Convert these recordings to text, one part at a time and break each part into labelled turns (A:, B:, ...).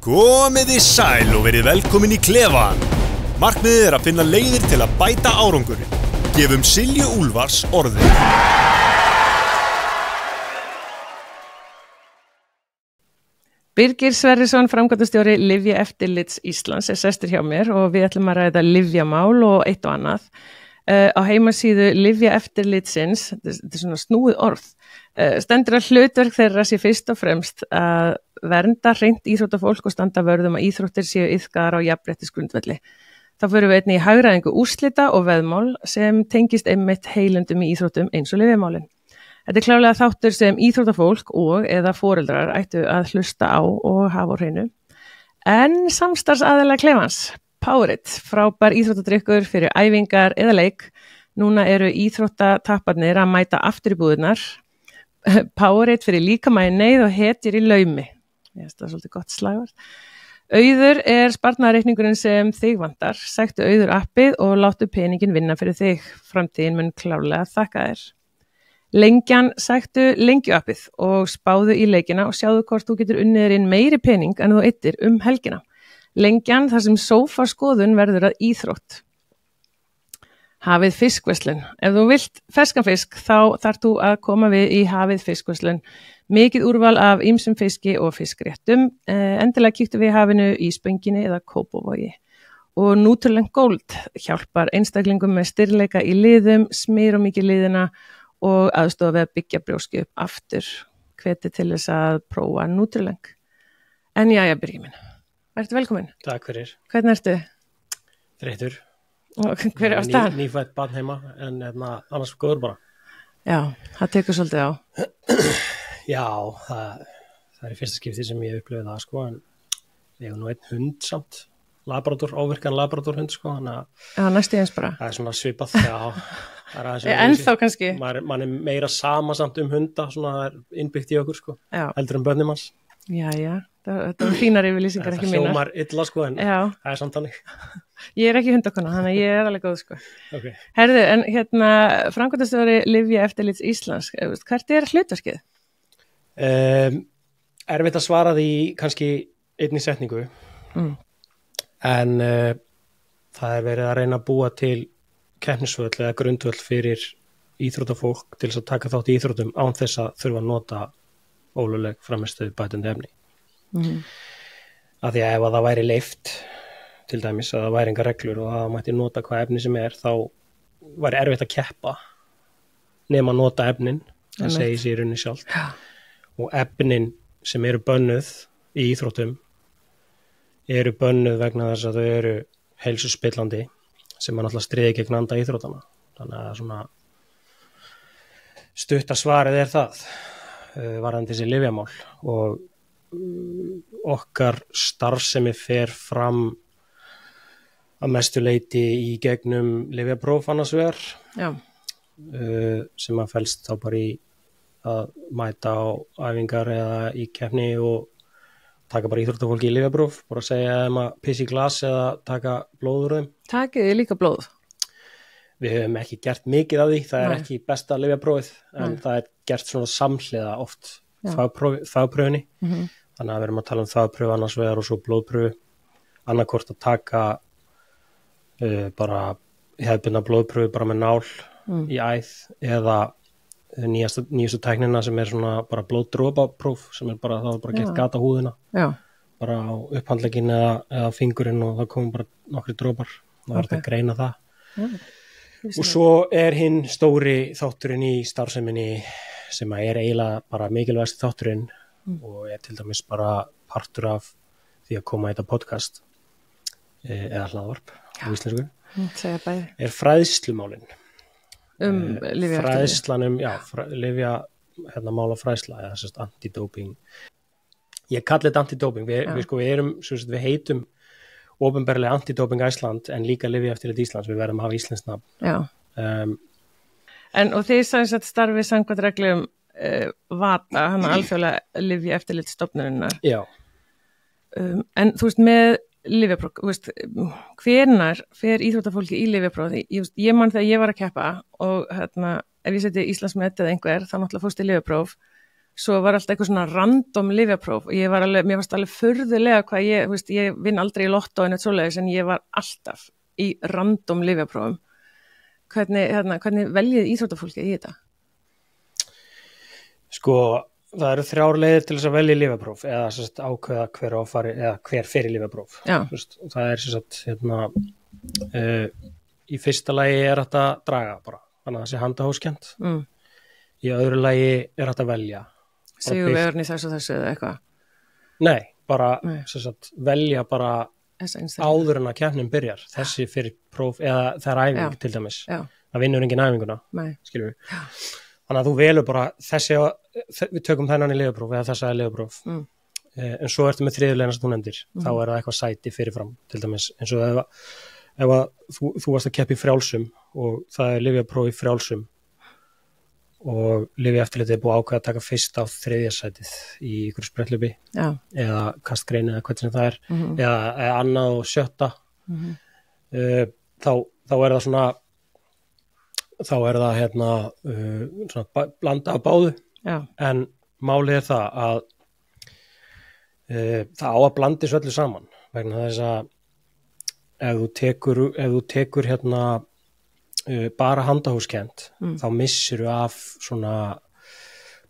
A: Komiði sæl og verið velkomin í klefan. Markmiðið að finna leiðir til að bæta árangurinn. Gefum Silju Úlfars orðið.
B: Birgir Sverrisson, framkvæmdastjóri Lyfjaeftirlits Íslands, sestur hjá mér og við ætlum að ræða lyfjamál og eitt og annað. Á heimasíðu Lyfjaeftirlitsins, þetta svona snúið orð, stendur að hlutverk þeirra sé fyrst og fremst að vernda hreint íþróttafólk og standa vörðum að íþróttir séu iðkaðar á jafnréttisgrundvelli. Þá förum við einnig í hagræðingu úrslita og veðmál sem tengist einmitt heilendum í íþróttum eins og lyfjamálin. Þetta er klárlega þáttur sem íþróttafólk og eða foreldrar ættu að hlusta á og hafa á hreinu. En samstarfsaðilar klefans, Powerade, frábær íþróttadrykkur fyrir æfingar eða leik. Núna eru íþróttatapparnir að mæta aftur í búðirnar. Powerade fyrir líkamægi neyð og hetjur í laumi. Það er svolítið gott slagvart. Auður er sparnaðarreikningurinn sem þig vantar. Sæktu Auður appið og láttu peningin vinna fyrir þig. Framtíðin mun klárlega þakka þér. Lengjan, sæktu Lengju appið og spáðu í leikina og sjáðu hvort þú getur unnið þér inn meiri pening en þú eittir helgina. Lengjan, þar sem sófaskoðun verður að íþrótt. Hafið fiskverslun. Ef þú vilt ferskan fisk, þá þarf þú að koma við í Hafið fiskverslun. Mikið úrval af ýmsum fiski og fiskréttum. Endilega kíktu við í hafinu í Spönginni eða Kópavogi. Og Nutrilent Gold hjálpar einstaklingum með styrleika í liðum, smyr og mikið liðina og aðstofa við að byggja brjóski upp aftur. Hveti til þess að prófa Nutrilent. En jæja, Birgir minn. Ertu velkomin?
C: Takk fyrir.
B: Hvernig ertu?
C: Þreyttur.
B: Og hver er á staðan?
C: Nýfætt barn heima, en annars góður bara.
B: Já, það tekur svolítið á.
C: Já, það er fyrsta skipti sem ég upplifði það, sko, en ég hef nú einn hund samt, óvirkan labradorhund, sko, þannig að...
B: Já, næstu eins bara.
C: Það er svona svipað, já.
B: Ennþá kannski.
C: Man er meira sama samt hunda, svona það er innbyggt í okkur, sko, heldur en börnum hans.
B: Já, þetta var fínar yfirlýsingar ekki mínar.
C: Það hljómar illa, sko, en það er samt þannig.
B: Ég er ekki hundakona, þannig að ég er alveg góð, sko.
C: Okay.
B: Herðu, en framkvæmdastjóri Lyfjaeftirlits Íslands, hvert er hlutverkið?
C: Erfitt að svara því kannski einni setningu, en það er verið að reyna að búa til keppnisvöll eða grundvöll fyrir íþróttafólk til þess að taka þátt í íþróttum án þess að þurfa að nota ólögleg frammistöðu bætandi efni. Af því að ef það væri leyft, til dæmis að það væri engar reglur og það mætti nota hvað efni sem er, þá væri erfitt að keppa nema að nota efnin, það segir sér í rauninni sjálft. Og efnin sem eru bönnuð í íþróttum eru bönnuð vegna þess að þau eru heilsuspillandi sem er náttúrulega stríði gegn anda íþróttana. Þannig að svona stutta svarið er það varðandi þessi lyfjamál og okkar starfsemi fer fram að mestu leyti í gegnum lyfjapróf annars vegar sem að felst þá bara í að mæta á æfingar eða í keppni og taka bara íþróttafólki í lyfjapróf, bara að segja þeim að pissa í glas eða taka blóð úr þeim. Takið
B: þið líka blóð?
C: Við höfum ekki gert mikið af því, það er ekki besta lyfjaprófið, en það er gert svona samhliða oft þvagpröfunni. Þannig að við erum að tala um þvagpröfu annars vegar og svo blóðpröfu. Annarkvort að taka bara hefðbundna blóðpröfu bara með nál í æð eða nýjastu tæknina sem er svona bara blóðdrópapróf sem er bara, það er bara gett gata húðina bara á upphandlegginn eða fingurinn og það komum bara nokkri drópar það verður að greina það og svo er hinn stóri þátturinn í starfseminni sem er eiginlega bara mikilvægast þátturinn og er til dæmis bara partur af því að koma í þetta podcast eða hlaðvarp á íslensku er fræðslumálin fræðslan lyfja mála fræðsla eða sérst antidoping ég kalli þetta antidoping við heitum opinberlega antidoping Æsland en líka Lyfjaeftirlit Íslands við verðum að hafa íslenskt nafn
B: og þið sagðist að starfið samkvæmt reglum VADA alþjóðlega Lyfjaeftirlitsstofnunarinnar en þú veist með lyfjapróf, hvenær fer íþróttafólki í lyfjapróf? Ég man þegar ég var að keppa og ef ég seti Íslandsmet eða einhver, þá náttúrulega fórst í lyfjapróf svo var alltaf eitthvað svona random lyfjapróf og mér varst alveg furðulega hvað ég vinn aldrei í lottó en eitt svoleiðis en ég var alltaf í random lyfjaprófum. Hvernig veljið íþróttafólkið í þetta?
C: Sko, það eru 3 leiðir til þess að velja lyfjapróf eða sérst ákveða hver fer í lyfjapróf. Það er sérst í fyrsta lagi er þetta draga bara, þannig að það sé handahófskennt. Í öðru lagi er þetta velja.
B: Sigurvegarinn í þessu eða eitthvað?
C: Nei, bara sérst velja bara áður en að keppnin byrjar. Þessi fyrir próf eða það er æfing til dæmis. Það vinnur engin æfinguna, skilur við. Þannig að þú velur bara við tökum þennan í lyfjapróf eða þessa er lyfjapróf. En svo ertu með þriðju leiðina sem þú nefndir. Þá er það eitthvað sæti fyrirfram, til dæmis eins og ef þú varst að keppa í frjálsum og það er lyfjapróf í frjálsum og lyfjaeftirlitið er búið ákveða að taka fyrst á 3. sætið í ykkur spretthlaupi eða kastgrein eða hvernig sem það er eða annað og 7. Þá er það svona svona blanda af báðu en málið er það að það á að blandi svo öllu saman vegna þess að ef þú tekur bara handahófskennt þá missirðu af svona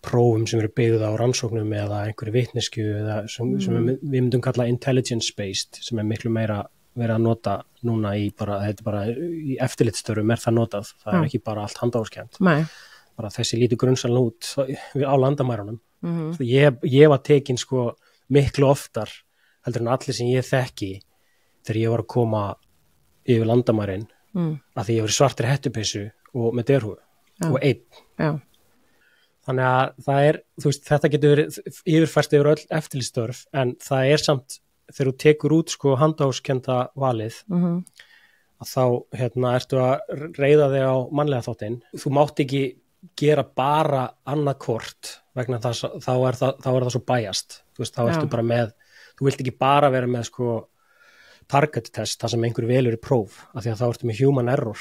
C: prófum sem eru byggð á rannsóknum eða einhverju vitneskju eða sem við myndum kalla intelligence based sem er miklu meira verið að nota núna þetta er bara í eftirlitsstörfum er það notað, það er ekki bara allt handahófskennt. Bara þessi lítið grunnsaln út á landamærunum. Ég var tekin sko miklu oftar heldur en allir sem ég þekki þegar ég var að koma yfir landamærin að því ég var í svartri hettupeysu og með derhúfu og einn. Þannig að það er, þetta getur verið yfirfært yfir öll eftirlitsstörf en það er samt þegar þú tekur út sko handahófskennda valið að þá ertu að reiða þig á mannlega þáttinn. Þú mátt ekki gera bara annað hvort vegna þess að þá er það svo bæjast. Þá ertu bara með, þú vilt ekki bara vera með sko target test, það sem einhverju velur í próf, af því að þá ertu með human error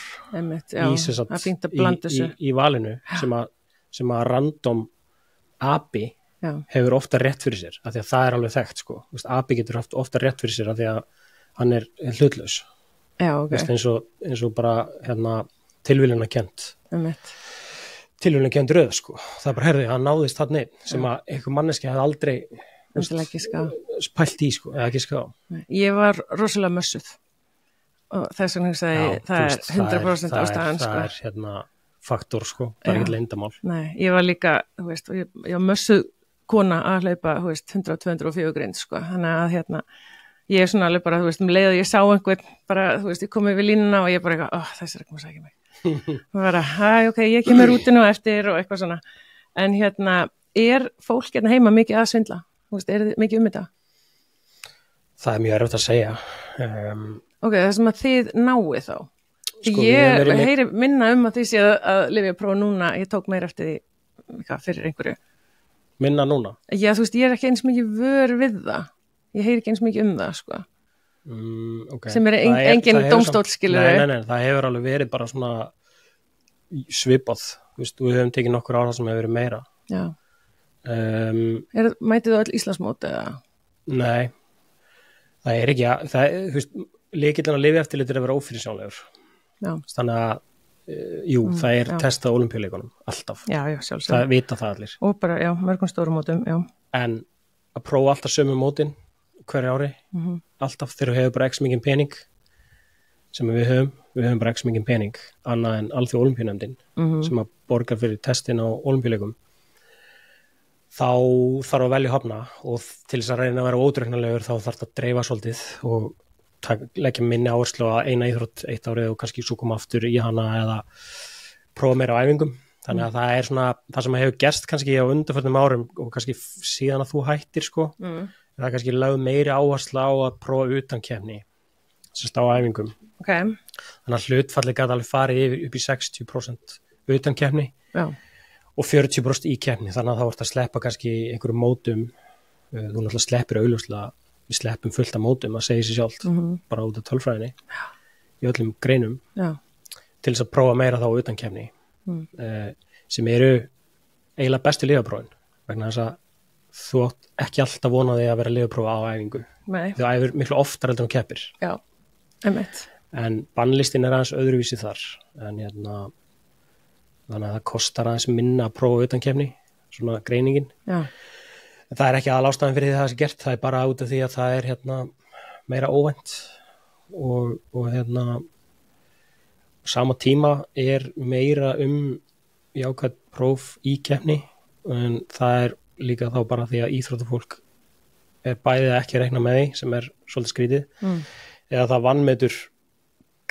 C: í valinu sem að random API hefur ofta rétt fyrir sér, af því að það er alveg þekkt sko. API getur haft ofta rétt fyrir sér af því að hann er hlutlaus. Eins og bara tilviljunarkennt röð sko. Það er bara, hann náðist þarna einn sem að einhver manneski hefði aldrei spælt í sko, eða ekki ská.
B: Ég var rosalega mössuð og þess vegna sagði það er 100% ástæðan sko.
C: Það er faktor sko, það er ekki leyndamál.
B: Nei, ég var líka, ég var mössuð kona að hlaupa, 100-204 grind sko, þannig að ég er svona alveg bara, leið og ég sá einhvern bara, ég kom yfir línuna og ég bara þessi er ekki að sækja mig. Bara, ok, ég kemur rútinu eftir og eitthvað svona. En er fólk heima mikið að svindla? Er þið mikið þetta?
C: Það er mjög erfitt að segja.
B: Ok, það sem að þið náið þá. Sko, ég heyri minna að þið séð að lyfjaprófa núna, ég tók meira eftir því fyrir einhverju.
C: Minna núna?
B: Já, ég er ekki eins mikið vör við það. Ég heyri ekki eins mikið það, sko.
C: Okay.
B: Sem er engin dómstól, skilur þau.
C: Nei, það hefur alveg verið bara svona svipað. Við höfum tekið nokkur ára sem hefur verið meira.
B: Já. Mætið þú öll Íslandsmót eða?
C: Nei, það er ekki lykillinn að lyfjaeftirlit er að vera ófyrirsjáanlegur. Þannig að það er testað á Ólympíuleikunum alltaf. Já, sjálfsög. Það vita það allir. Og bara, mörgum stórum mótum, En að prófa alltaf sömu mótin hverju ári, alltaf þegar þú hefur bara x mikið pening sem við höfum bara x mikið pening annað en alþjóð Ólympíunefndin sem að borga fyrir testin á Ólympíuleikum. Þá þarf að velja hafna og til þess að reyna að vera ódreiknarlegur þá þarf það að dreifa svolítið og leggja minni áherslu á eina íþrótt eitt árið og kannski svo koma aftur í hana eða prófa meira á æfingum. Þannig að það er svona það sem hefur gerst kannski á undanförnum árum og kannski síðan að þú hættir sko. Það er kannski lögð meiri áherslu á að prófa utankeppni sérst á æfingum.
B: Okay.
C: Þannig að hlutfallið gat alveg farið upp í 60% utankeppni. Já. Og 40% í keppni, þannig að þá ert að sleppa kannski einhverjum mótum, þú náttúrulega sleppir augljóslega, við sleppum fullt af mótum að segja sér sjálft, bara út af tölfræðinni, í öllum greinum, til þess að prófa meira þá utan keppni, sem eru eiginlega bestu lyfjaprófin, vegna þess að þú átt ekki alltaf vonaði að vera liðaprófa á æfingu.
B: Nei.
C: Þú æfir miklu oftar heldur en keppir.
B: Já, einmitt.
C: En bannlistin aðeins öðruvísi þar. En þannig að það kostar aðeins minna að prófa utan keppni, svona greiningin.
B: Já.
C: En það ekki aðal ástæðan fyrir því það sé gert, það bara út af því að það meira óvænt og sama tíma meira jákvætt próf í keppni, en það líka þá bara því að íþróttafólk bæðið ekki að reikna með því sem svolítið skrítið, eða það vanmetur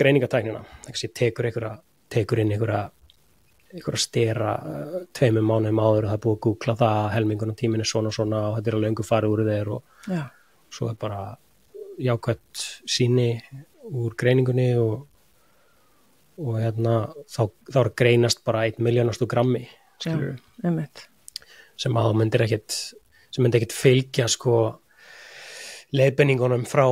C: greiningatæknina, tekur inn einhverja stera 2 mánuðum áður og það búið að googla það að helmingunum tíminn svona og svona og þetta alveg löngu farið úr þeir og svo bara jákvætt sýni úr greiningunni og þá greinast bara 1 milljónastu grammi sem að myndi ekkert fylgja sko leiðbenningunum frá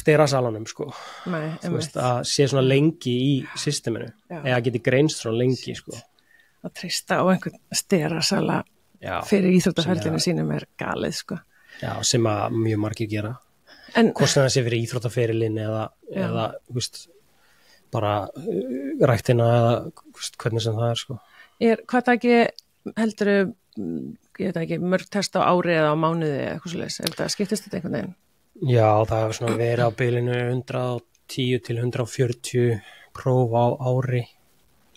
C: sterasalanum sko.
B: Nei,
C: að sé svona lengi í systeminu eða geti greinst svona lengi sko.
B: Að treysta á einhvern sterasala fyrir íþróttaferlinu sínum galið sko.
C: Já, sem að mjög margir gera hvort sem það sé fyrir íþróttaferilin eða bara ræktina eða hvernig sem það sko.
B: Hvað það ekki heldurðu, ég veit ekki, mörg test á ári eða á mánuði eða eitthvað svoleiðis, þetta skiptist þetta einhvern veginn?
C: Já, það hefur svona verið á bilinu 110 til 140 próf á ári.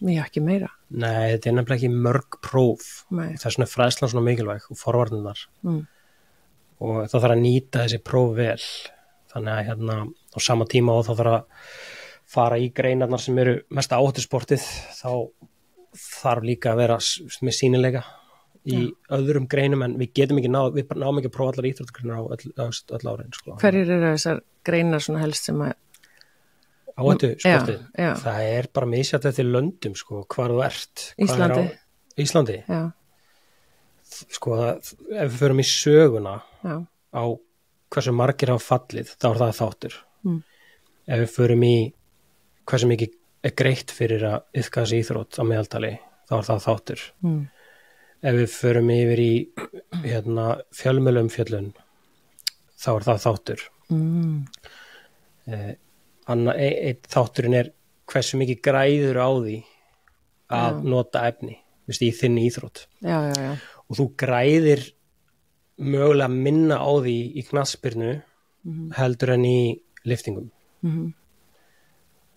B: Já, ekki meira?
C: Nei, þetta nefnilega ekki mörg próf.
B: Nei.
C: Það svona fræðslan svona mikilvæg og forvarnirnar. Og það þarf að nýta þessi próf vel. Þannig að á sama tíma og það þarf að fara í greinarnar sem eru mest áhættusportið, þá þarf líka að vera með sýnileika í öðrum greinum, en við náum ekki að prófa allar íþróttagreinar á öll árin sko.
B: Hverjir eru þessar greinar svona helst sem að
C: áhættusportið? Það bara misjætt eftir löndum sko, hvar þú ert. Íslandi? Já. Sko, ef við förum í söguna á hversu margir hafa fallið, þá það þáttur. Ef við förum í hversu mikið greitt fyrir að iðka þessi íþrótt á meðaltali, þá það þáttur. Ef við förum yfir í fjölmiðlaumfjöllun, þá það þáttur. Einn þátturinn hversu mikið græður á því að nota efni í þinni íþrótt.
B: Já.
C: Og þú græðir mögulega minna á því í knattspyrnu heldur en í liftingum.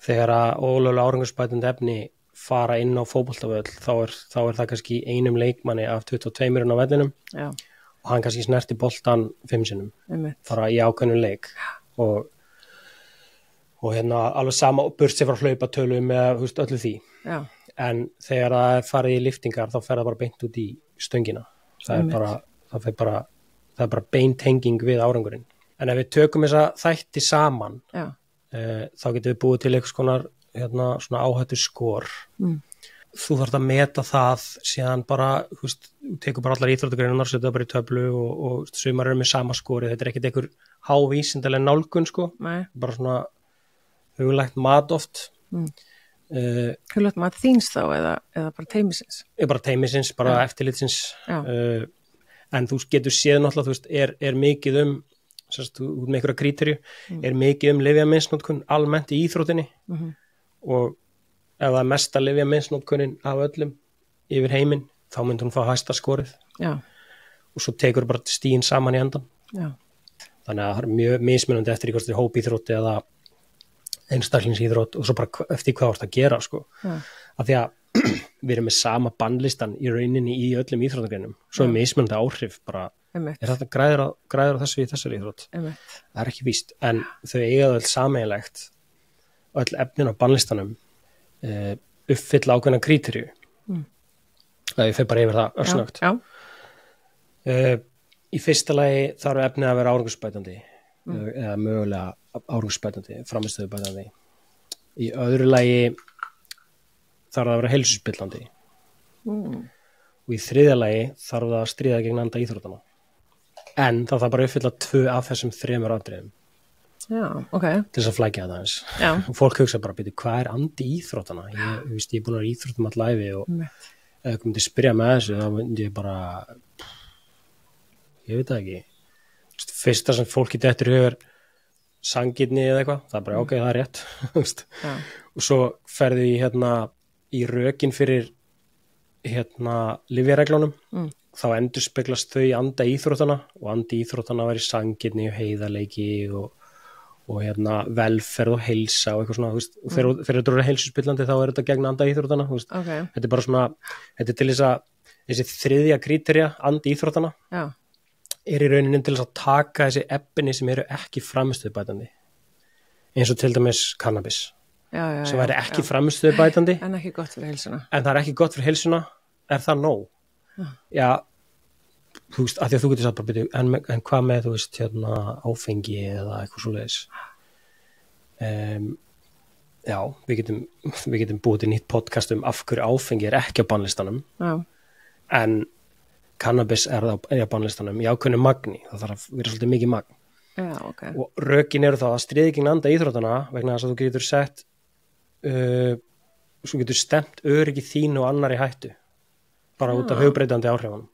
C: Þegar að ólögulega árangursbætandi efni fara inn á fótboltavöll, þá er það kannski einum leikmanni af 22 á vellinum og hann kannski snerti boltan 5 sinnum, fara í ákveðnum leik og alveg sama burt sér frá hlaupatölum eða öllu því. En þegar það farið í liftingar, þá fer það bara beint út í stöngina. Það er bara beintenging við árangurinn. En ef við tökum þessa þætti saman, þá getum við búið til einhvers konar svona áhættu skor. Þú þarft að meta það síðan bara, þú tekur bara allar íþróttagreinar, setja það bara í töflu og sumar eru með sama skori. Þetta ekkert einhver hávísindaleg nálgun sko. Nei. Bara svona huglægt mat oft.
B: Huglægt mat þíns þá eða bara teymisins?
C: Bara teymisins, bara eftirlitsins. En þú getur séð náttúrulega, er mikið út með einhverja kríterju, er mikið lyfjamisnotkun almennt í íþróttinni og ef það mesta lyfjamisnotkunin af öllum yfir heiminn, þá myndi hún fá hæsta skorið og svo tekur bara stíin saman í endan. Þannig að það mjög mismunandi eftir hvort þetta hópíþrótti eða einstaklingsíþrótt og svo bara eftir hvað það gera sko. Af því að við erum með sama bannlistan í rauninni í öllum íþróttagreinum, svo mismunandi áhrif bara. Er þetta græður á þessu í þessari íþrótt? Það ekki víst, en þau eiga öll sameiginlegt, öll efnin á bannlistanum uppfylla ákveðna kríterju. Það ég fer bara yfir það örsnögt. Í fyrsta lagi þarf efnið að vera árangursbætandi eða mögulega árangursbætandi, framistöðubætandi. Í öðru lagi þarf það að vera heilsuspillandi. Og í þriðja lagi þarf það að stríða gegn anda íþróttana. En það þarf bara að uppfylla 2 af þessum 3 atriðum. Til þess að flækja það eins. Og fólk hugsa bara, hvað andi íþróttana? Ég er búin að vera íþróttum all ævi og ef ég myndi spyrja með þessu, þá myndi ég bara ég veit það ekki. Fyrsta sem fólki dettur í hug er sanngirni eða eitthvað, það er bara ok, það er rétt. Og svo ferði í rökin fyrir lyfjareglunum, þá endurspeglast þau í anda íþróttana og andi íþróttana væri sanngirni og heiðarleiki og velferð og heilsa og eitthvað svona, og þegar þetta eru heilsuspillandi þá er þetta gegn anda íþróttana, þetta er bara svona, þetta er til þess að þessi þriðja kríterja, andi íþróttana er í rauninni til þess að taka þessi efni sem eru ekki frammistöðubætandi, eins og til dæmis cannabis sem væri ekki frammistöðubætandi
B: en ekki gott fyrir heilsuna,
C: en það er ekki gott fyrir heilsuna, er það nóg? Já, þú veist, af því að þú getur sagt bara byrju, en hvað með, þú veist, áfengi eða eitthvað svoleiðis. Já, við getum búið til nýtt podcast af hverju áfengi er ekki á bannlistanum, en cannabis er á bannlistanum í ákveðnu magni, það þarf að vera svolítið mikið magn. Og rökin eru þá að stríði gegn anda íþróttana vegna þess að þú getur sett, þú getur stemt öryggi þín og annar í hættu, bara út af hugbreytandi áhrifunum.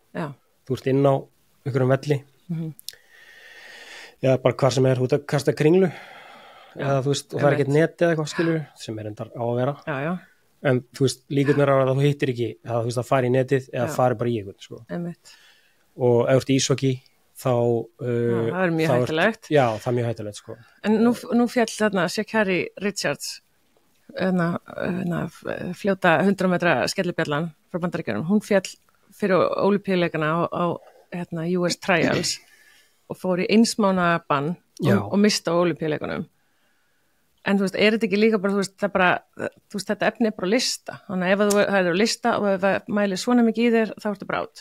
C: Þú ert inn á einhverjum velli eða bara hvað sem er út að kasta kringlu eða þú veist, og það er ekkert neti eða eitthvað skilur sem er endar á að vera en þú veist, líkurnar á að þú hittir ekki eða þú veist að fari í netið eða fari bara í eitthvað sko. Og ef þú ert í íshokkí þá
B: það er mjög hættulegt.
C: Já, það er mjög hættulegt sko.
B: En nú fjall þarna Sha'Carri Richards fljóta 100 metra skellibjallan frá Bandaríkjunum, hún fjall fyrir ólympíuleikana á US Trials og fór í 1 mánaða bann og mista á ólympíuleikunum. En þú veist, er þetta ekki líka bara, þú veist, það bara, þú veist, þetta efni er bara lista. Þannig að ef það er á lista og ef það mælir svona mikið í þér, þá ertu bara átt.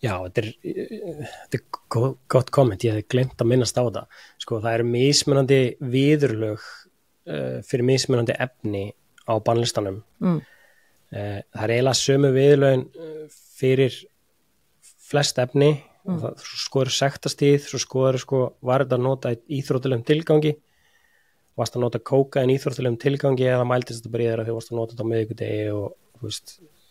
C: Já, þetta er gott komment, ég hef gleymt að minnast á það. Sko, það eru mismunandi viðurlög fyrir mismunandi efni á bannlistanum. Það er eiginlega sömu viðurlögin fyrir flest efni, sko eru sektastíð, svo var þetta að nota í íþróttulegum tilgangi, varst að nota kókaín í íþróttulegum tilgangi eða mældist þetta bara í þeirra þegar varst að nota þetta á miðvikudegi og þú veist,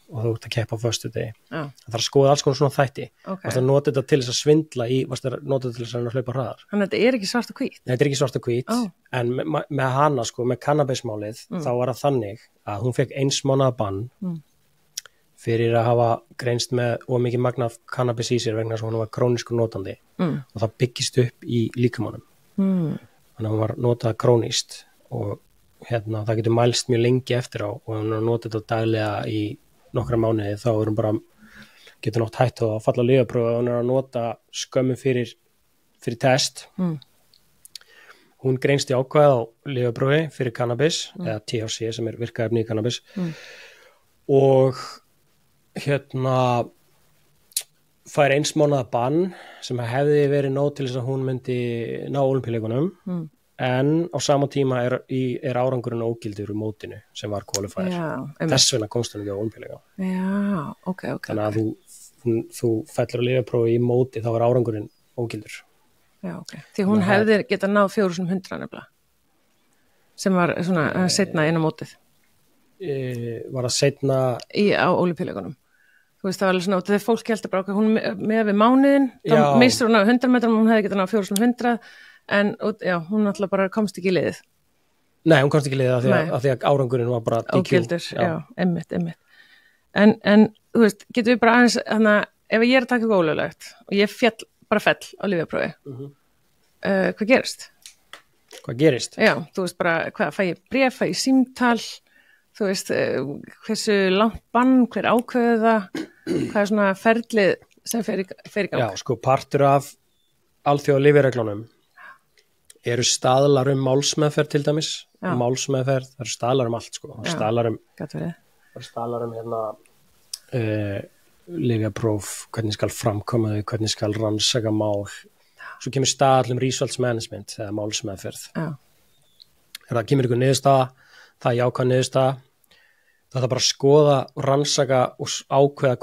C: og þú ert að keppa á föstudegi. Það þarf að skoða alls konar svona þætti. Varst að nota þetta til þess að svindla varst að nota þetta til þess að hlaupa hraðar.
B: Þannig að þetta er ekki svart og hvít?
C: Nei, þetta er ekki svart og hvít, en með hana sko, með kannabismálið, þá var það þannig að hún fekk 1 mánaða bann fyrir að hafa greinst með mikið magna af kannabis í sér vegna þess að hún var krónískur notandi og það byggist upp í líkamannum. Þannig að hún var notað króníst og það getur mælst mjög lengi eftir á og hún er notað þetta daglega í nokkra mánuði, þá er hún bara getur nátt hætt að falla lyfjapróf og hún er að nota skömmu fyrir test. Hún greinst í ákvæði á lyfjaprófi fyrir kannabis eða THC sem er virkaefni í kannabis og fær 1 mánaða bann sem hefði verið nóg til þess að hún myndi ná ólympíuleikunum en á sama tíma er árangurinn ógildur úr mótinu sem var qualifier. Þess vegna komst hún ekki á ólympíuleika. Þannig að þú fellur að lyfjaprófi í móti þá er árangurinn ógildur.
B: Því hún hefði getað náð 4100 nefnilega sem var svona seinna inn á mótið.
C: Var það seinna
B: á ólympíuleikunum. Þú veist, það var alveg svona, þegar fólk heldur bara hún með við mánuðin, þá mistur hún á 100 metrum, hún hefði getað náð 4100 en hún alltaf bara komst ekki í liðið.
C: Nei, hún komst ekki í liðið af því að árangurinn var bara
B: ógildur, einmitt. En þú veist, getum við bara aðeins, þannig að ef ég er að taka eitthvað ólöglegt og ég fell á lyfjaprófi, hvað gerist?
C: Hvað gerist?
B: Já, þú veist bara, hvað, fæ ég bréf, fæ ég símtal, þú veist, hversu langt bann, hver ákveður það, hvað er svona ferlið sem fer í gang?
C: Já, sko, partur af alþjóða lyfjareglunum eru staðlar málsmeðferð til dæmis, málsmeðferð, það eru staðlar allt, sko, staðlar lyfjapróf, hvernig skal framkoma þau, hvernig skal rannsaka mál, svo kemur staðall resource management eða málsmeðferð. Þegar það kemur ykkur niðurstaða, það er jákvæð niðurstaða, það er bara að skoða, rannsaka og ákveða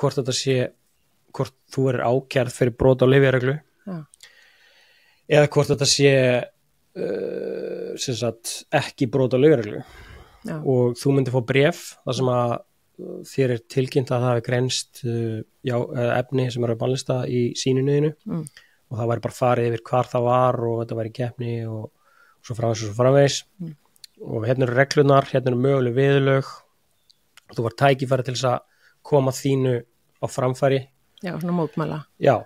C: hvort þú er ákærð fyrir brot á lyfjareglu eða hvort þetta sé ekki brot á lyfjareglu og þú myndir fá bréf þar sem að þér er tilkynnt að það hafi greinst efni sem eru á bannlista í sýninuðinu og það væri bara farið yfir hvar það var og þetta væri keppni og svo framvegis og hérna eru reglunar, hérna eru möguleg viðurlög og þú var tækifæri til þess að koma þínu á framfæri.
B: Já, svona mótmæla.
C: Já,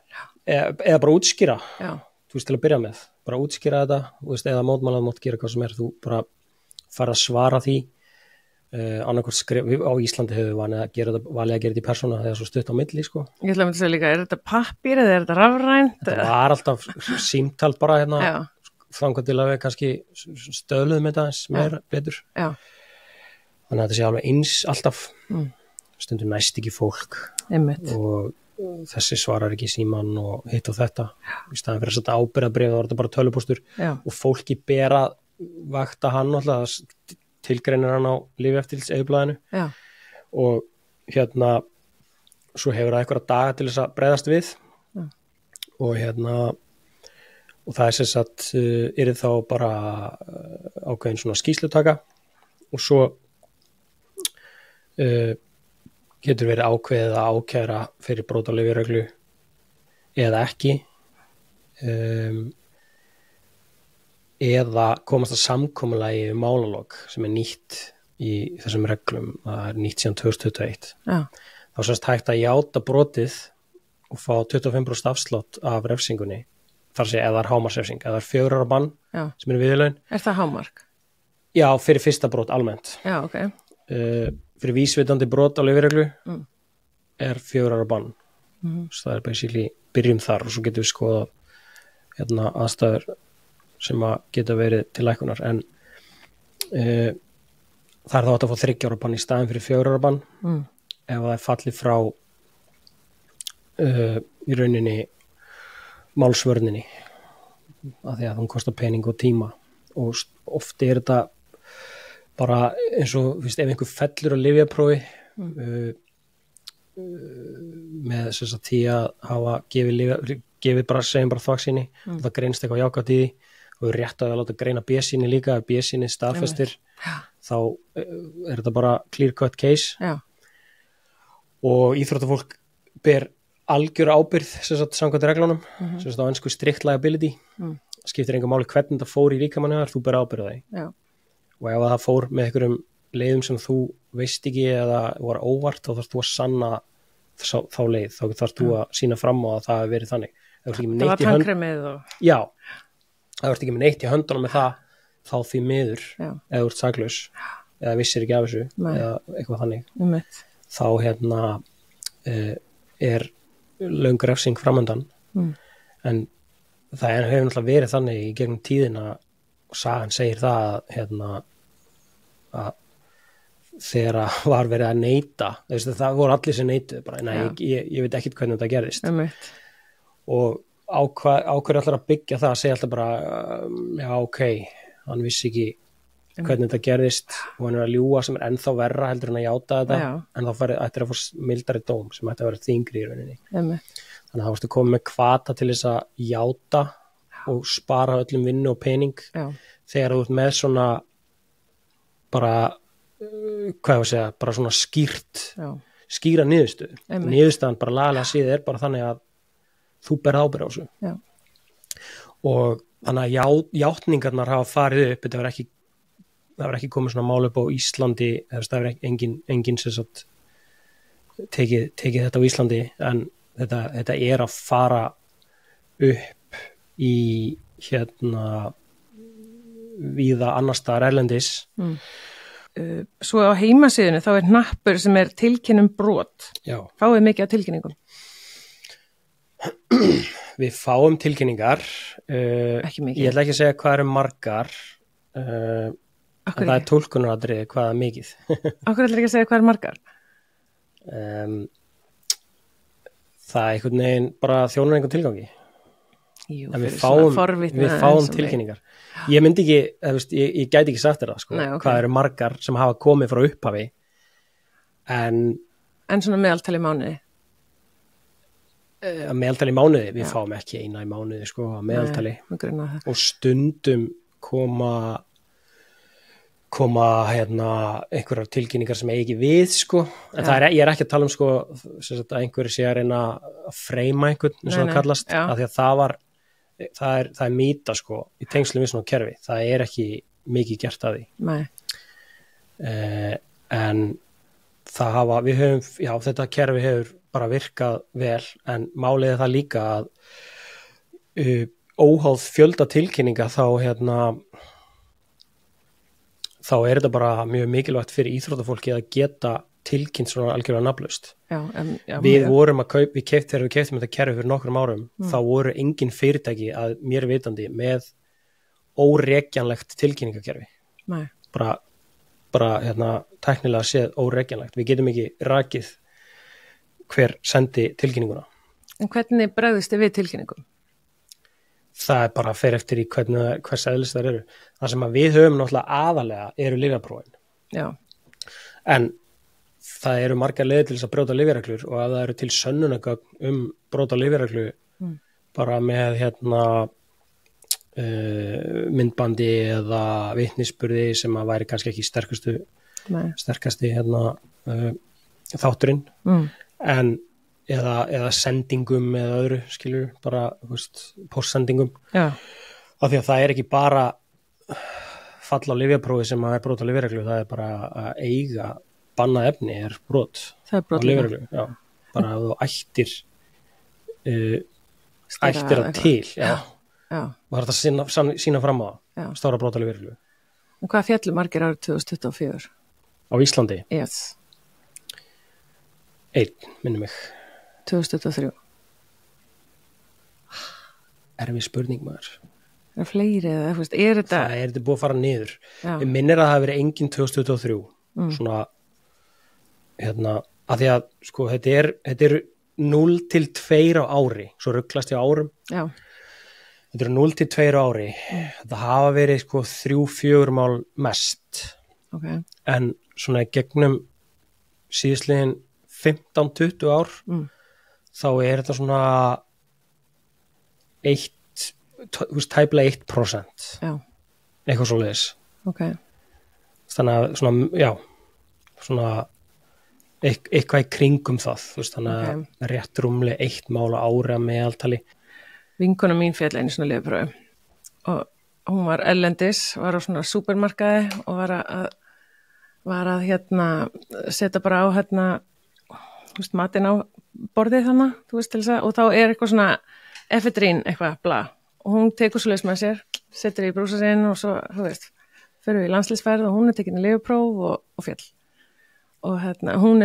C: eða bara útskýra.
B: Já.
C: Þú veist, til að byrja með, bara útskýra þetta, þú veist, eða mótmæla mátt gera hvað sem þú bara fara að svara því. Annarkvort skrif, á Íslandi hefur valið að gera þetta í persóna þegar svo stutt á milli, sko.
B: Ég ætla að mynda að segja líka, er þetta pappír eða er þetta rafrænt?
C: Þetta var alltaf símtal bara hérna, þangað til að við kannski stöðluðum þetta eins meira betur. Já. Þannig að þetta sé alveg eins alltaf, stundum næst ekki fólk. Einmitt. Og þessi svarar ekki síman og hitt og þetta. Í staðan fyrir að setja ábyrgðarbréf, þá var þetta bara tölvupóstur og fólki ber að vakta hann alltaf tilgreinir hann á lyfjaeftirlitseyðublaðinu og hérna svo hefur það einhverja daga til þess að bregðast við og það sem sagt þá bara ákveðin svona skýrslutaka og svo getur verið ákveðið að ákæra fyrir brot á lyfjareglu eða ekki eða komast að samkomulagi málalok sem nýtt í þessum reglum, það nýtt síðan 2021. Já. Þá sérst hægt að játa brotið og fá 25% afslátt af refsingunni, þar sé eða hámarksrefsing, eða 4 ára bann sem viðurlaun.
B: Er það hámark?
C: Já, fyrir fyrsta brot almennt. Já, ok. Fyrir vísvitandi brot á lyfjareglu er 4 ára bann. Så það er basically, byrjum þar og svo getum við skoðað aðstæður sem að geta verið til lækkunar en það er þá að fá 3 ára bann í staðin fyrir 4 ára bann ef það er fallið frá í rauninni málsvörninni af því að hún kostar pening og tíma og oft er þetta bara eins og ef einhver fellur á lyfjaprófi með þess að því að hafa gefið bara segjum bara þvagsýni og það greinst eitthvað jákvætt í því og rétt að láta greina B-sýni líka ef B-sýni staðfestir þá er þetta bara clear cut case og íþróttafólk ber algjör ábyrgð samkvæmt reglunum á ensku strict liability skiptir engu máli hvernig það fór í líkamann þar, þú ber ábyrgð á því og ef það fór með einhverjum leiðum sem þú veist ekki eða var óvart þá þarfst þú að sanna þá leið, þá þarfst þú að sína fram á að það hefur verið þannig
B: það var tankremið og
C: já, það vart ekki með neitt í höndunum með það þá því miður eða þú ert saklaus eða vissir ekki af þessu eða eitthvað þannig þá er löng refsing framöndan en það hefur náttúrulega verið þannig í gegnum tíðina og sagan segir það að þegar var verið að neita það voru allir sem neituðu bara, ég veit ekkert hvernig þetta gerðist og ákveður allar að byggja það að segja alltaf bara já ok, hann vissi ekki hvernig þetta gerðist og hann er að ljúga sem er ennþá verra heldur en að játa þetta en þá ættir að fá mildari dóm sem ætti að vera þyngri í rauninni þannig að það varstu komið með hvata til þess að játa og spara öllum vinnu og pening þegar þú ert með svona bara hvað ég að segja, bara svona skýra niðurstöðu niðurstaðan bara lagalega síðan er bara þannig að þú berð ábyrgð á þessu og þannig að játningarnar hafa farið upp, það var ekki komið svona mál upp á Íslandi það var engin sem sagt tekið þetta á Íslandi en þetta er að fara upp í víða annars staðar erlendis
B: Svo á heimasíðunni þá er hnappur sem er tilkynnum brot fáið mikið af tilkynningum
C: Við fáum tilkynningar
B: ekki mikið
C: Ég ætla ekki að segja hvað eru margar en það er túlkunaratriði hvað er mikið
B: Akkur ætla ekki að segja hvað eru margar
C: Það er einhvern veginn bara þjónar einhvern tilgangi
B: Jú,
C: en við fáum tilkynningar Ég myndi ekki, ég gæti ekki sagt þér það sko, hvað eru margar sem hafa komið frá upphafi en
B: svona meðaltali í mánuði
C: meðaltali í mánuði, við fáum ekki eina í mánuði sko, meðaltali og stundum koma einhverjar tilkynningar sem eigi ekki við sko, en ég er ekki að tala um sko, að einhverju sé að reyna að freyma einhvern eins og það kallast, af því að það var það er mýta sko í tengslum við svona kerfi, það ekki mikið gert að því.
B: Nei.
C: En við höfum, já, þetta kerfi hefur bara virkað vel, en málið það líka að óháð fjölda tilkynninga þá þetta bara mjög mikilvægt fyrir íþróttafólki að geta tilkynnt svona algjörlega nafnlaust. Við keyptum þetta kerfi fyrir nokkrum árum, þá voru engin fyrirtæki að mér vitandi með órekjanlegt tilkynningakerfi.
B: Nei.
C: Bara tæknilega séð órekjanlegt. Við getum ekki rakið hver sendi tilkynninguna.
B: En hvernig bregðist þið við tilkynningum?
C: Það bara fer eftir í hvers eðlis þær eru. Það sem að við höfum náttúrulega aðalega eru lyfjaprófin. Já. En það eru margar leiðir til þess að brjóta lyfjareglur og að það eru til sönnunargögn brot á lyfjareglu bara með myndbandi eða vitnisburði sem að væri kannski ekki sterkasti þátturinn en eða sendingum eða öðru skilur, bara postsendingum. Já. Af því að það ekki bara fall á lyfjaprófi sem að brot á lyfjareglu, það bara að eiga bannað efni brot á lyfjareglu. Já, bara að þú ættir það til. Já. Og það að sína fram á það, stóra brot á lyfjareglu.
B: Og hvað féllu margir árið 2024?
C: Á Íslandi?
B: Yes.
C: 1, minnum mig.
B: 2023.
C: Erfið spurning maður.
B: Það fleiri eða þetta?
C: Það þetta búið að fara niður. Ég minnir að það hafi verið engin 2023. Svona, að því að, sko, þetta er 0 til 2 á ári, svo rugglast ég á árum. Já. Þetta er 0 til 2 á ári. Það hafa verið, sko, 3-4 mál mest. Ok. En svona gegnum síðastliðin 15-20 ár, þá þetta svona tæplega 1%. Já. Eitthvað svoleiðis. Ok. Þannig að svona, já, svona eitthvað í kringum það, þannig að rétt rúmlega 1 mál á ári að meðaltali.
B: Vinkona mín féll einu svona lyfjaprófi og hún var erlendis, var á svona súpermarkaði og var að setja bara á matinn á borðið þannig, til þess að, og þá eitthvað svona efedrín eitthvað, bla, og hún tekur svoleiðis með sér, setur í brúsa sinn og svo, fyrir við í landsliðsferð og hún tekin í lyfjapróf og féll. Og hún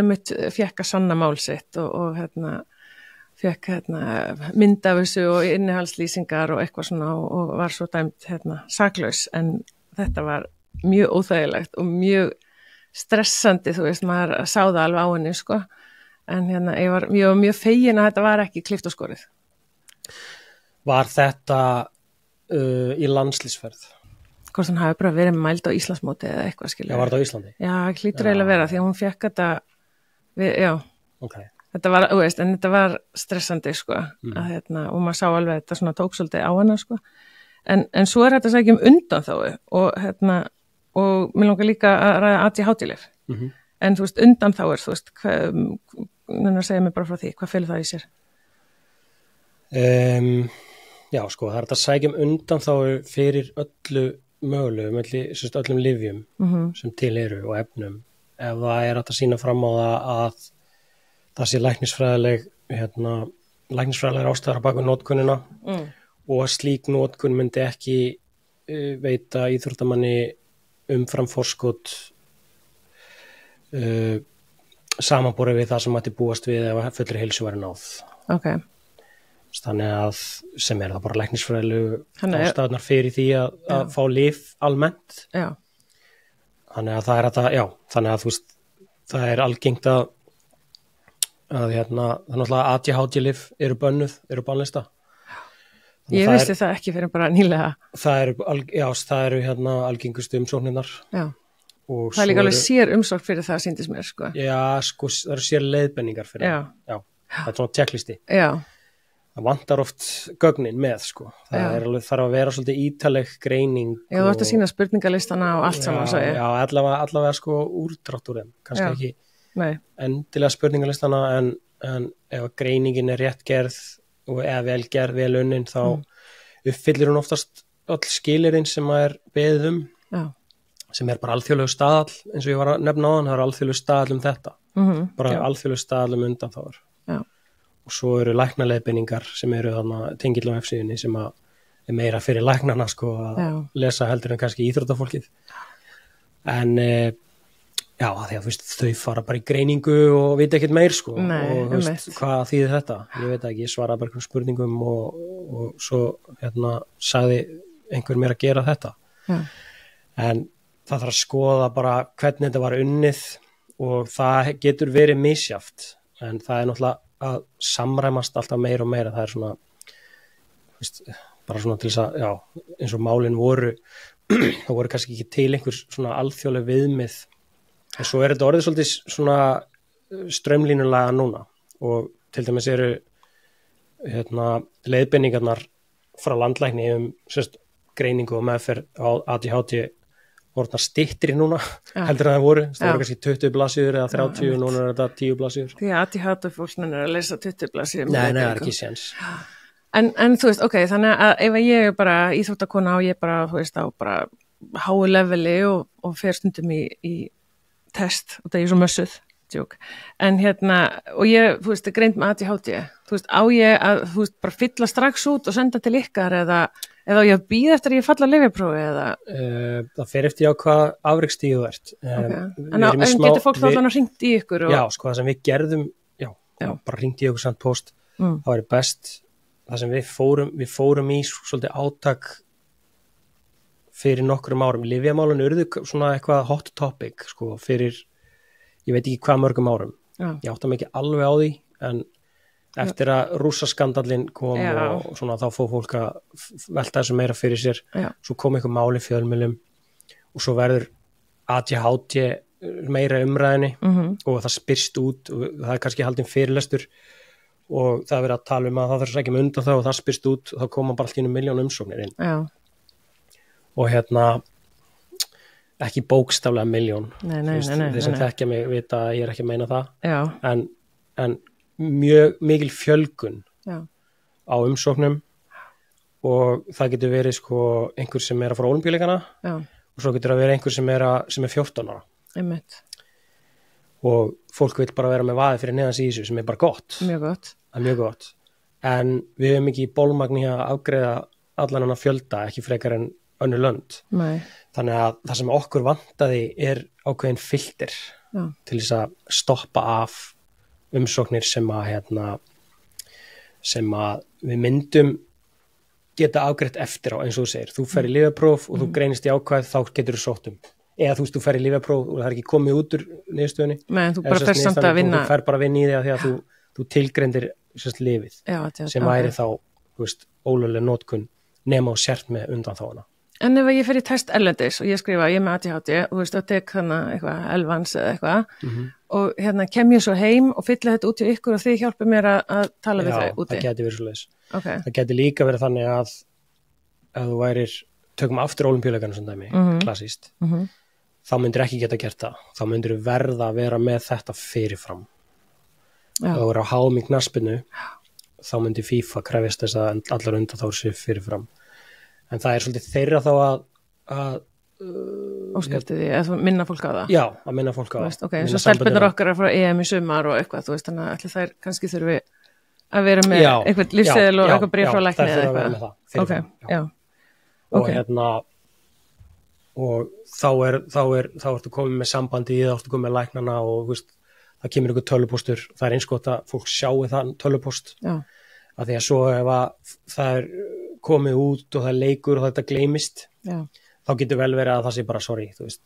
B: fékk að sanna mál sitt og fékk mynd af þessu og innihaldslýsingar og eitthvað svona og var svo dæmt saklaus, en þetta var mjög óþægilegt og mjög stressandi, maður sá það alveg á henni, sko. En ég var mjög fegin að þetta var ekki klippt og skorið.
C: Var þetta í landsliðsferð?
B: Hvort hann hafi bara verið mæld á Íslandsmóti eða eitthvað, skilur.
C: Já, var þetta á Íslandi?
B: Já, hlýtur eiginlega að vera, því að hún fékk þetta, já. Ok. Þetta var, en þetta var stressandi, sko, og maður sá alveg þetta svona tók svolítið á hana, sko. En svo þetta að segja undanþágu og mér langar líka að ræða ADHD-lyf. En undanþágur, segja mér bara frá því, hvað felur það í sér?
C: Já, sko, það þetta að segja undanþágu fyrir öllu mögulegu, öllum lyfjum sem til eru og efnum. Ef það hægt að sýna fram á það að það sé læknisfræðilegar ástæður á bak við notkunina og að slík notkun myndi ekki veita íþróttamanni umfram forskot samanborið við það sem mætti búast við ef fullri heilsu væri náð. Ok. Þannig að sem það bara læknisfræðilegu ástæðurnar fyrir því að fá lyf almennt. Já. Þannig að þannig að það algengt að náttúrulega ADHD-lyf eru bönnuð, eru bannlista.
B: Ég vissi það ekki fyrir bara nýlega.
C: Það eru algengustu umsóknirnar. Já.
B: Það líka alveg sér umsókn fyrir það, sýndist mér, sko. Já,
C: sko, það eru sér leiðbenningar fyrir það. Já. Það svona checklisti. Já. Það vantar oft gögnin með, sko. Það þarf að vera svolítið ítaleg greining. Já, þú ert að sýna spurningalistana og allt saman, svo ég. Já, allavega sko úrdrátt úr þeim. Kannski ekki endilega spurningalistana, en ef greiningin rétt gerð og vel gerð, vel unnin, þá uppfyllir hún oftast öll skilyrðin sem er beðið sem er bara alþjóðlegu staðall eins og ég var að nefna á hann, það er alþjóðlegu staðall þetta bara alþjóðlegu staðall undanþágur og svo eru læknaleiðbeiningar sem eru þarna tengill á F-síðunni sem að er meira fyrir læknarna sko að lesa heldur en kannski íþróttafólkið en já, því að þau fara bara í greiningu og vita ekkert meir sko og hvað þýðir þetta, ég veit ekki, ég svara bara einhverjum spurningum og svo sagði einhver mér að gera þetta en það þarf að skoða bara hvernig þetta var unnið og það getur verið misjafnt en það er náttúrulega að samræmast alltaf meira og meira, það er svona bara svona til þess að, já, eins og málin voru það voru kannski ekki til einhver svona alþjóðleg viðmið en svo er þetta orðið svolítið svona straumlínulega núna og til dæmis eru leiðbeiningarnar frá landlækni greiningu og meðferð á ADHD orðnar styttri núna heldur en það voru kannski 20 blaðsíður eða 30 og núna er þetta 10 blaðsíður
B: því að ADHD-fólksmenn er að lesa 20 blaðsíður
C: Nei, það er ekki séns
B: en þú veist, ok, þannig að ef ég er bara íþróttakona og ég bara, þú veist, á bara háu leveli og fer stundum í test og það er svo mössuð en og ég, þú veist, er greind með ADHD þú veist, á ég að, þú veist, bara fylla strax út og senda til ykkar eða ég býð eftir að ég falla lyfjaprófi eða
C: það fer eftir á hvað afreksstíð þú ert
B: en getur fólk þá allan að hringt í ykkur
C: já, sko, það sem við gerðum bara hringt í ykkur samt post það væri best, það sem við fórum í svolítið átak fyrir nokkrum árum lyfjamálun urðu svona eitthvað hot topic sko, fyrir, ég veit ekki hvað mörgum árum ég átta mig ekki alveg á því en eftir að rússaskandallinn kom og svona þá fór fólk að velta þessu meira fyrir sér svo kom eitthvað máli fjölmiðlum og svo verður ADHD meira umræðinni og það spyrst út og það er kannski haldinn fyrirlestur og það er verið að tala að það þarf að sækja með undan það og það spyrst út og þá koma bara allt í 1 milljón umsóknir inn og ekki bókstaflega 1 milljón þeir sem þekkja mig vita að ég er ekki að meina það en mjög mikil fjölgun á umsóknum og það getur verið sko einhver sem er að fara ólympíuleikana og svo getur það verið einhver sem er 14 ára og fólk vil bara vera með vaðið fyrir neðans í þessu sem er bara gott mjög gott en við höfum ekki bólmagn í að afgreiða allan hann að fjölda ekki frekar en önnur lönd þannig að það sem okkur vantaði er ákveðin filter til þess að stoppa af umsóknir sem að við myndum geta afgreitt eftir á eins og þú segir, þú fer í lyfjapróf og þú greinist í ákvæð þá getur þú sótt eða þú veist, þú fer í lyfjapróf og það er ekki komið út úr niðurstöðunni
B: þú bara fer samt að vinna
C: þú fer bara að vinna í því að þú tilgreindir lyfið sem væri þá, þú veist, ólögleg notkun nema og sért með undanþáguna
B: En ef ég fer í test erlendis og ég skrifa ég er með ADHD og þú veist, og tek eitthvað elvans eða eitthvað og kem ég svo heim og fylla þetta út í ykkur og þið hjálpið mér að tala við þau úti.
C: Já, það geti verið svoleiðis. Það geti líka verið þannig að þú værir, tökum aftur ólympíuleikana sem dæmi, klassíst, þá myndir ekki geta gert það. Þá myndir verða að vera með þetta fyrirfram. Ef þú eru á háum í knattspyrnu, þá myndir FIFA krefjast þess að allar undanþágur séu fyrirfram. En það er svolítið þeirra þá að
B: óskæfti því, að minna fólk á það?
C: Já, að minna fólk á það.
B: Ok, svo stelpunar okkar að fara EM í sumar og eitthvað, þú veist, þannig að allir þær kannski þurfi að vera með eitthvað lífseðil og eitthvað bréf frá lækni eða eitthvað.
C: Já, þær þurfa að vera með það fyrirfram. Og þá ertu komið með sambandi í það, ertu komið með læknana og veist, það kemur ykkur tölvupóstur, það er eins gott að fólk sjáu það tölvupóst, að því að svo ef að það er komið út og það leikur og þetta gleymist, þá getur vel verið að það sé bara sorry, þú veist.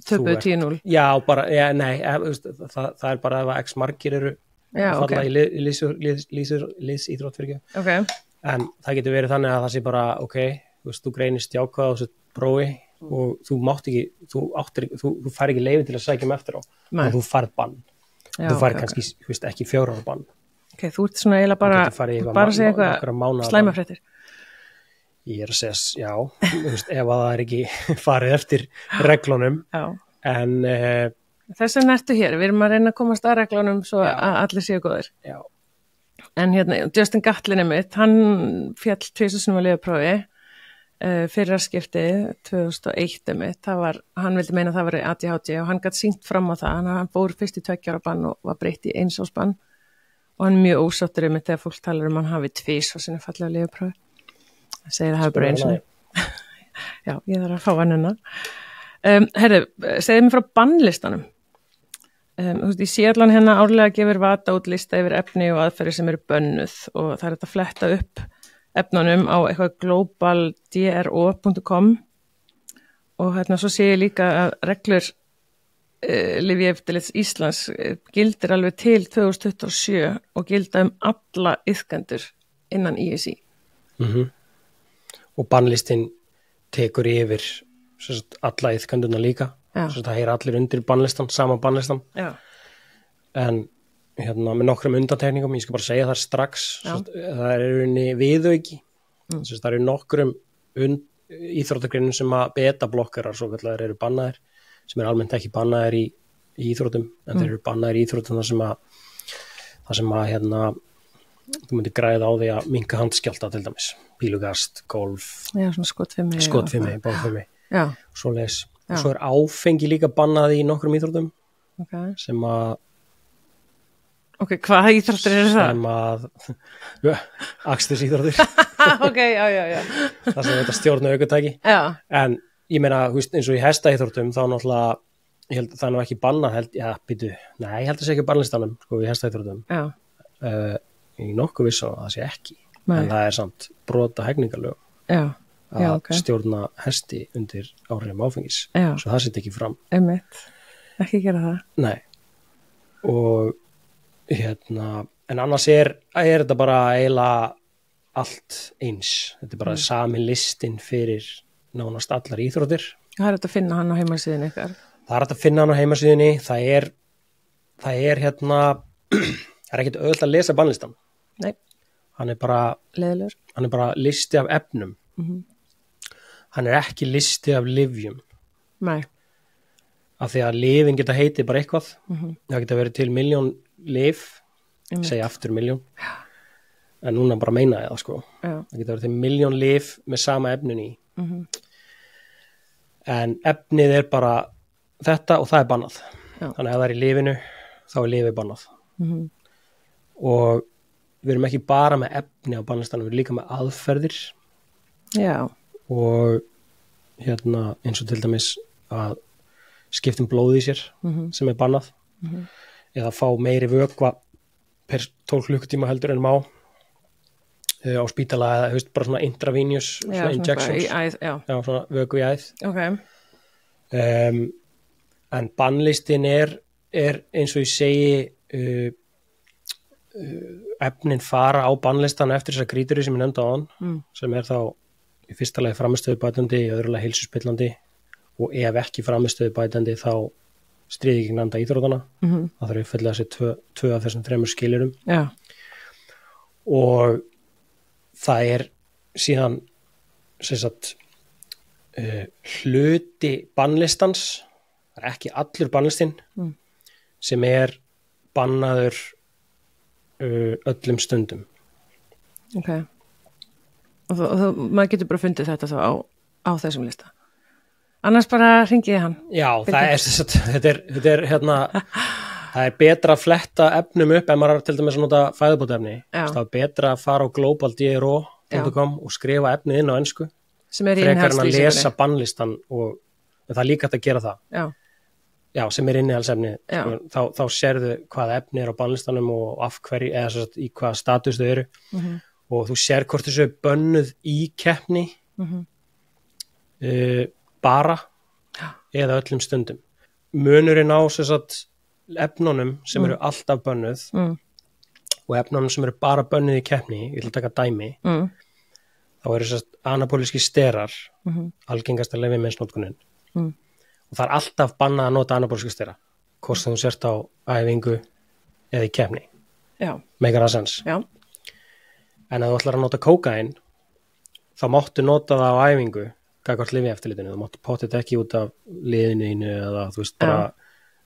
B: Töpuð 10-0.
C: Já, bara, það er bara ef að x margir eru að falla í liðsíþrótt fyrir ekki. En það getur verið þannig að það sé bara, þú veist, þú greinist jákvæð á þessu prófi og þú mátt ekki, þú fær ekki leyfi til að sækja eftir á og þú færð bann. Þú færð kannski, þú veist, ekki 4 ára bann.
B: Þú ert svona eiginlega bara að segja eitthvað slæmafréttir.
C: Ég er að segja, já, veist, ef að það er ekki farið eftir reglunum, en
B: þess vegna ertu hér, við erum að reyna að komast að reglunum svo að allir séu góðir.
C: Já.
B: En Justin Gatlin mitt, hann fjall 2 sinnum á lyfjaprófi fyrra skiptið 2001 mitt, hann vildi meina að það var ADHD og hann gat sýnt fram á það, hann fór fyrst í 2 ára bann og var breytt í 1 árs bann og hann er mjög ósáttur mitt þegar fólk talar hann hafi 2 sinni fallið á lyfjaprófi. Það segir að hafi bara 1 sinni. Já, ég þarf að fá hann hennar. Herri, segðu mér frá bannlistanum. Í Seattle hérna árlega gefur VADA út lista yfir efni og aðferðir sem eru bönnuð og það er þetta að fletta upp efnunum á eitthvað globaldro.com og svo sé ég líka að reglur Lyfjaeftirlits Íslands gildir alveg til 2027 og gilda alla iðkendur innan ISI.
C: Og bannlistin tekur yfir alla iðkendurna líka. Það heyra allir undir bannlistan, sama bannlistan.
B: Já.
C: En með nokkrum undantekningum, ég skal bara segja það strax, það er viðauki. Það eru nokkrum íþróttagreinum sem að beta-blokkarar svo kallar eru bannaðir, sem almennt ekki bannaðir í íþróttum, en þeir eru bannaðir í íþróttum þar sem að þú myndir græða á því að minnka handskjálta til dæmis, pílugast, golf, skotfimi, bálfimi, svoleiðis. Og svo er áfengi líka bannað í nokkrum íþróttum sem að
B: hvaða íþróttir eru það?
C: Sem að akstursíþróttir.
B: Já.
C: Það sem þetta stjórna ökutæki. En ég meina, eins og í hestaíþróttum þá náttúrulega, ég held að það er nú ekki bannað, ég held að sé ekki bannlistanum í hestaíþróttum. Í nokkuð viss að það sé ekki. En það er samt brota hegningarlögum. Að stjórna hesti undir áhrifum áfengis svo það sitt ekki fram.
B: Ekki gera það.
C: Nei. Og en annars er þetta bara eiginlega allt eins. Þetta er bara sami listin fyrir nánast allar íþróttir.
B: Það er hægt að finna hann á heimasíðunni ykkar.
C: Það er hægt að finna hann á heimasíðunni. Það er ekkert auðvitað að lesa bannlistan.
B: Nei.
C: Hann er bara
B: leiðilegur.
C: Hann er bara listi af efnum. Hann er ekki listi af lyfjum.
B: Nei.
C: Af því að lyfin geta heitið bara eitthvað. Það geta verið til 1.000.000 lyf, segja aftur 1.000.000. En núna bara meina ég það sko. Það geta verið til 1.000.000 lyf með sama efnin í. En efnið er bara þetta og það er bannað. Þannig að ef það er í lyfinu, þá er lyfið bannað. Og við erum ekki bara með efni á bannlistanum, við erum líka með aðferðir.
B: Já.
C: Og eins og til dæmis að skiptum blóð í sér sem er bannað eða fá meiri vökva per 12 klukkutíma heldur en má á spítala eða bara svona intravenous svona injections svona vökvi í æð. En bannlistin er eins og ég segi efnin fara á bannlistan eftir þessar kríturinn sem ég nefndi á hann sem er þá í fyrsta lagi frammistöðubætandi, í öðru lagi heilsuspillandi og ef ekki frammistöðubætandi þá stríði ekki nefnda íþrótana. Það þarf að uppfylla þessi 2 af þessum 3 skilyrðum. Og það er síðan hluti bannlistans, það er ekki allur bannlistin sem er bannaður öllum stundum.
B: Og maður getur bara fundið þetta þá á þessum lista. Annars bara hringi ég hann. Já,
C: þetta er það er betra að fletta efnum upp ef maður er til dæmis að nota fæðubótaefni. Það er betra að fara á globaldro.com og skrifa efnið inn á ensku.
B: Sem er
C: frekar en að lesa bannlistan og það er líka hægt að gera það. Já, sem er innihaldsefni. Þá sérðu hvað efni er á bannlistanum og af hverju, eða í hvaða status þau eru. Og þú sér hvort þessu er bönnuð í keppni bara eða öllum stundum. Munurinn á efnunum sem eru alltaf bönnuð og efnunum sem eru bara bönnuð í keppni, ég ætla að taka dæmi, þá eru anabólíski sterar algengasta lyfjameðsnotkunin og það er alltaf bannað að nota anabólíska stera, hvort þú sért á æfingu eða í keppni. Meikar það sens?
B: Já.
C: En ef þú ætlar að nota kókaín, þá máttu nota það á æfingu, gagnvart lyfjaeftirlitinu, þú máttu pottið ekki út af liðinu eða þú veist bara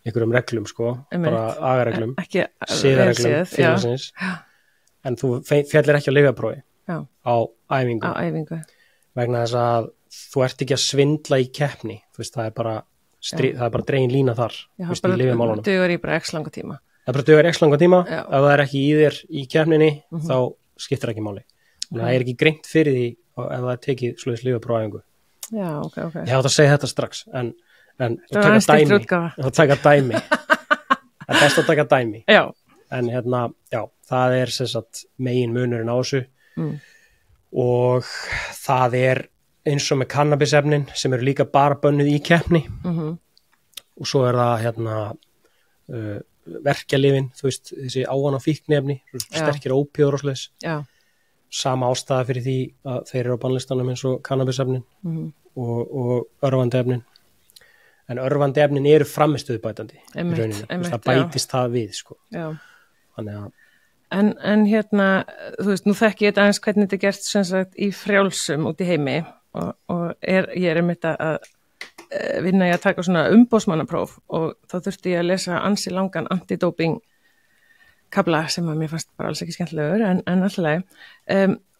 C: einhverjum reglum sko, bara agareglum, siðareglum félagsins. en þú fjallir ekki á lyfjaprófi á æfingu vegna þess að þú ert ekki að svindla í keppni, þú veist, það er bara dregin lína þar, þú veist, í lyfjamálunum.
B: Það dugar í bara x langa tíma.
C: Það bara dugar x langa tíma, ef það er ekki í þér í keppninni, þá skiptir ekki máli. Það er ekki greint fyrir því ef það er tekið svoleiðis lyfjaprófæfingu.
B: Já, ok.
C: Ég átt að segja þetta strax, en þú taka dæmi. Það er best að taka dæmi.
B: Já.
C: En það er sem sagt megin munurinn á þessu og það er eins og með kannabisefnin sem eru líka bara bönnuð í keppni og svo er það verkjalyfin, þú veist, þessi ávana fíkniefni, sterkir ópíður og svoleiðis. Já. Sama ástæða fyrir því að þeir eru á bannlistanum eins og kannabisefnin og örvandi efnin. En örvandi efnin eru framistöðubætandi í rauninni. Það bætist það við, sko. Já. Þannig að
B: En þú veist, nú þekki ég þetta aðeins hvernig þetta er gert sem sagt í frjálsum út í heimi og ég er einmitt að vinna í að taka svona umboðsmannapróf og þá þurfti ég að lesa ansi langan antidóping kafla sem að mér fannst bara alls ekki skemmtilegur en alltaf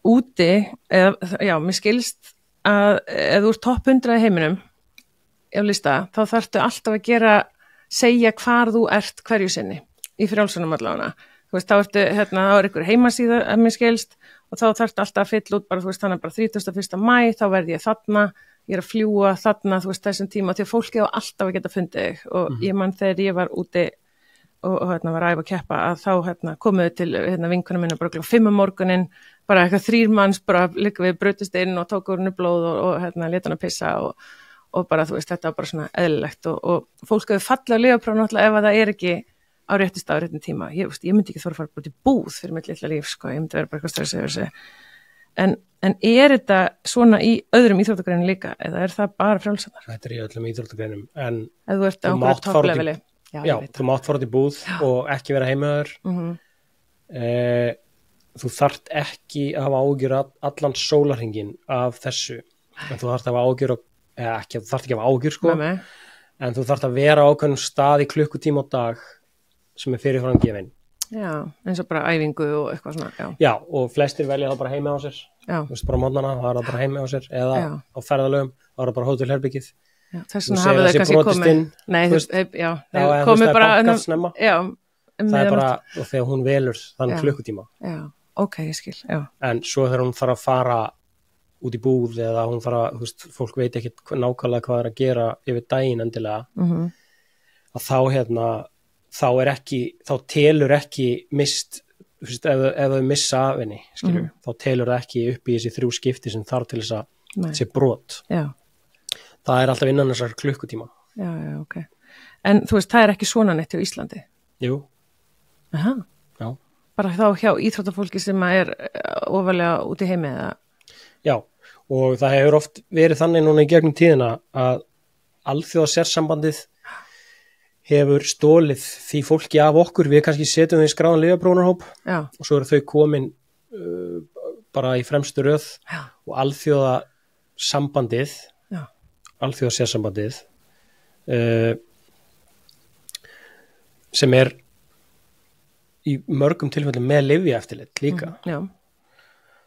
B: úti, mér skilst að ef þú ert topp 100 í heiminum á lista, þá þarftu alltaf að segja hvar þú ert hverju sinni í frjálsunum allavega. Þú veist, þá ertu, þá er ykkur heimasíða að mér skilst og þá þarftu alltaf að fylla út bara, þú veist, þannig bara 31. maí, þá verði ég þarna, ég er að fljúga þarna, þú veist, þessum tíma, því að fólkið á alltaf að geta fundið þig og ég man þegar ég var úti og var að æfa að keppa að þá komuðu til vinkunum minna bara 5 morgunin, bara eitthvað 3 manns bara líka við brutist inn og tók úr henni blóð og leta hann að pissa og bara, þú veist, þetta var bara svona eðlilegt og fólk hefur fallið á lyfjapróf náttúrulega ef að það er ekki á rétti stað á réttin tíma. Ég myndi ekki þóra að fara bara til búð fyrir mitt litla líf, sko, ég myndi vera bara eitthvað stressið yfir þessu. En er þetta svona í öðrum íþróttagreinum líka, eða er það bara frjálsarnar?
C: Þetta er í öllum íþróttagreinum, en
B: ef þú ert á einhverju toppleveli.
C: Já, þú mátt fara til búð og ekki vera heimaður. Þú þarft ekki að hafa áhyggjur allan sólarhringinn af þessu. En þú þarft að hafa áhyggjur, þú þarft ekki að hafa áhyggjur, sko, en þú þarft að vera á ákveðnum stað í klukkutíma á dag sem er fyrirfram gefin.
B: Já, eins og bara æfingu og eitthvað svona,
C: Já, og flestir velja þá bara heima á sér. Þú veist, bara á morgnana, þá er það bara heima á sér, eða á ferðalögum, þá er það bara hótelherbyggið.
B: Já, þess vegna hafa þau kannski komið. Nei, komið bara,
C: það er bara, og þegar hún velur þannig klukkutíma.
B: Já, ok, ég skil,
C: En svo þegar hún þarf að fara út í búð, eða hún þarf að, þú veist, fólk veit ekki nákvæmlega hvað er að gera yfir daginn endilega, að þá telur ekki mist, ef þau missa af henni, skilju, þá telur það ekki upp í þessi 3 skipti sem þarf til þess að sé brot. Já. Það er alltaf innan þessar klukkutíma.
B: Já, ok. En þú veist, það er ekki svona neitt á Íslandi?
C: Jú.
B: Aha.
C: Já.
B: Bara þá hjá íþróttafólki sem er ofalega út í heimi eða?
C: Já, og það hefur oft verið þannig núna í gegnum tíðina að alþjóðasérsambandið hefur stólið því fólki af okkur, við kannski setjum þau í skráðan lyfjaprófunarhóp og svo eru þau komin bara í fremstu röð og alþjóðasérsambandið sem er í mörgum tilfellum með lyfjaeftirlit líka.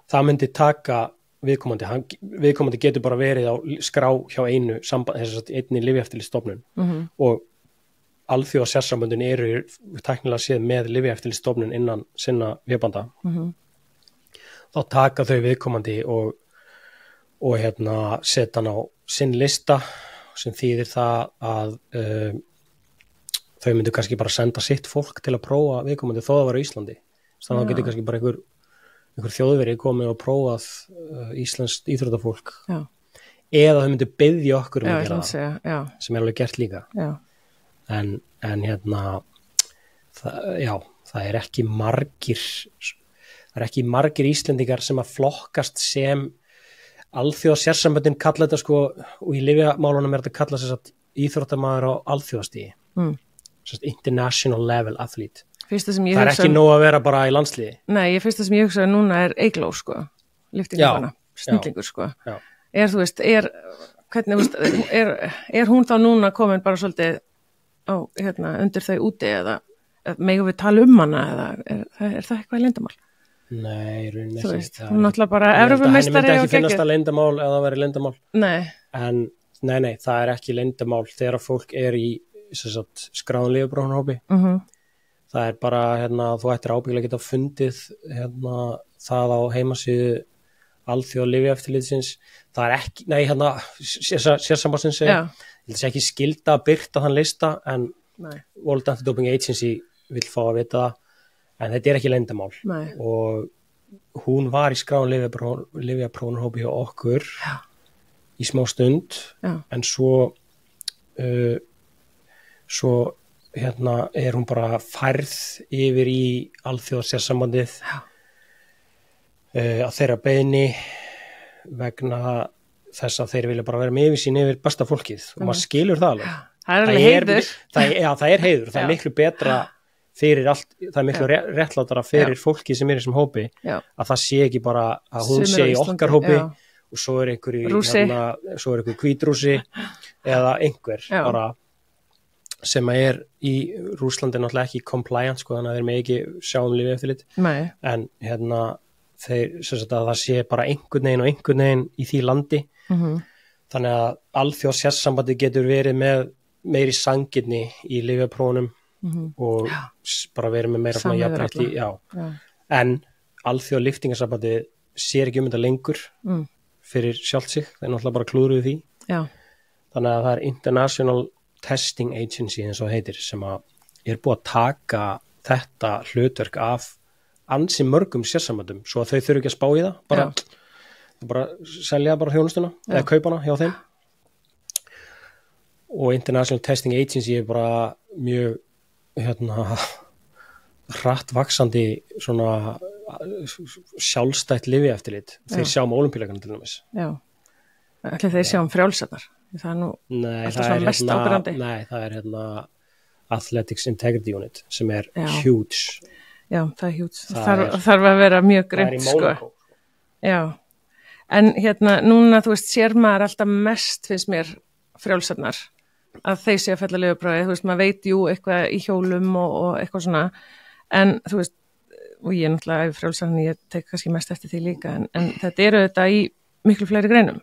C: Það myndi taka viðkomandi getur bara verið á skrá hjá einni lyfjaeftirlitsstofnun og alþjóðasérsamböndin eru tæknilega séð með lyfjaeftirlitsstofnun innan sinna vébanda. Þá taka þau viðkomandi og setja hann á sinn lista sem þýðir það að þau myndu kannski bara senda sitt fólk til að prófa viðkomandi þó að vera í Íslandi. Þannig að það getur kannski bara einhver þjóðverið komið og prófað íslenskt íþróttafólk. Eða þau myndu biðja okkur að gera það, sem er alveg gert líka. En það er ekki margir Íslendingar sem að flokkast sem alþjóðasérsamböndin kalla þetta, sko, og í lyfjamálunum er þetta kalla þess að íþróttamaður á alþjóðastigi, international level athlete. Það er ekki nóg að vera bara í landsliði.
B: Nei, fyrsta sem ég hugsaði núna er Eygló, sko, lyftinguna, snillingur, sko. Þú veist, er hún þá núna komin bara svolítið undir þau úti eða megum við tala hana eða er það eitthvað leyndamál?
C: Nei, raunin
B: Þú
C: ekki.
B: veist, hún náttúrulega bara
C: Ég held að
B: Evrópumeistari
C: henni myndi
B: og
C: ekki finnast
B: geggjur.
C: það leyndamál ef það væri leyndamál.
B: Nei,
C: En nei, það er ekki leyndamál þegar fólk er í skráðum lyfjaprófunarhópi. Það er bara, þú ættir ábyggilega geta fundið það á heimasíðu alþjóða lyfjaeftirlitsins. Það er ekki, sérsambandsins segja. Ég held að ekki skylda að birta þann lista, en World Anti-Doping Agency vill fá að vita það. En þetta er ekki leyndamál.
B: nei,
C: Og hún var í skráðum lyfjaprófunarhópi hjá okkur í smá stund, en svo er hún bara færð yfir í alþjóðasambandið að þeirra beiðni vegna þess að þeir vilja bara vera með yfirsýn yfir besta fólkið og maður skilur það alveg.
B: það er alveg heiður.
C: Það er heiður, það er miklu betra fyrir allt, það er miklu réttlátara fyrir fólki sem er í þessum hópi að það sé ekki bara að hún sé í okkar hópi og svo er einhver hvítrússi eða einhver bara sem er í Rússlandi náttúrulega ekki compliant, sko, þannig að þeir með ekki sjá lyfjaeftirlit, en þeir, sem sagt, að það sé bara einhvern veginn í því landi. Þannig að alþjóðasambandið getur verið með meiri sanngirni í lyfjaprófunum og bara verið með meira svona jafnrétti, en alþjóða lyftingasambandið sér ekki þetta lengur fyrir sjálft sig, þeir náttúrulega bara klúðruðu því. Þannig að það er International Testing Agency eins og heitir, sem að er búið að taka þetta hlutverk af ansi mörgum sérsambandum, svo að þau þurfi ekki að spá í það, bara selja bara þjónustuna eða kaupana hjá þeim. Og International Testing Agency er bara mjög hratt vaxandi svona sjálfstætt lyfjaeftirlit. Þeir sjá ólympíuleikana til dæmis.
B: Ætli þeir sjá frjálsarnar? Það er nú alltaf svona mest áberandi.
C: Nei, það er Athletics Integrity Unit sem er huge.
B: Já, það er huge. Þarf að vera mjög grimmt, sko.
C: Það er í Mónakó.
B: Já, en núna, þú veist, sér maður alltaf mest, finnst mér, frjálsarnar, að þeir sé að fella lyfjaprófið, þú veist, maður veit jú eitthvað í hjólum og eitthvað svona, en þú veist, og ég er náttúrulega frjálsarnar, ég tek kannski mest eftir því líka, en þetta eru þetta í miklu fleiri greinum.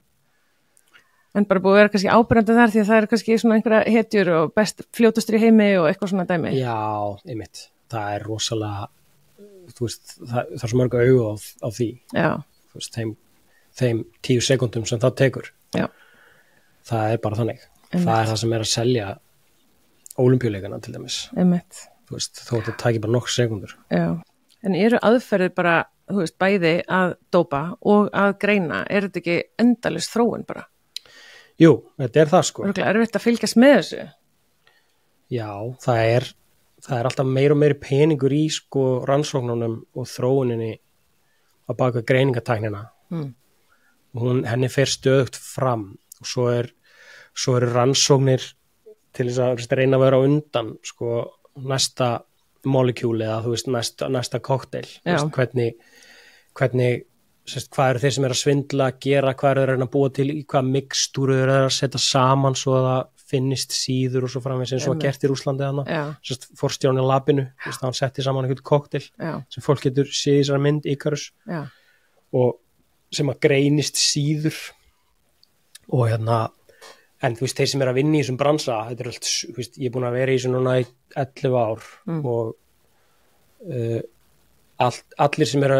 B: En bara búið að vera kannski ábyrjandi þar því að það er kannski svona einhverja hetjur og best fljótastur í heimi og eitthvað svona dæmi.
C: Já, einmitt. Það er rosalega, þú veist, það er svo mörg augu á því.
B: Já.
C: Þú veist, þeim 10 sekúndum sem það tekur.
B: Já.
C: Það er bara þannig. Einmitt. Það er það sem er að selja ólympíuleikana til dæmis.
B: Einmitt.
C: Þú veist, þó þetta tækir bara nokkur sekúndur.
B: Já. En eru aðferðir bara, þú veist, bæði að dópa og að greina, er þetta ekki endalaust þróun bara?
C: Jú, þetta er það, sko.
B: Það er erfitt að fylgjast með þessu. Já,
C: það er alltaf meir og meiri peningur í, sko, rannsóknunum og þróuninni á baka greiningatæknina. Henni fer stöðugt fram og svo eru rannsóknir til þess að reyna að vera á undan, sko, næsta molekjúli eða, þú veist, næsta kokteil. Hvernig hvað eru þeir sem er að svindla að gera, hvað eru þeir að reyna að búa til, í hvað mixtúru þeir eru að setja saman svo að það finnist síður og svo framvegis eins og að gert í Rússlandi þarna, forstjórinn í labinu, hann setti saman einhvern kokteil sem fólk getur séð í þessari mynd Icarus og sem að greinist síður og en þú veist, þeir sem er að vinna í þessum bransa, þetta er allt, þú veist, ég er búin að vera í þessu núna í 11 ár og allir sem eru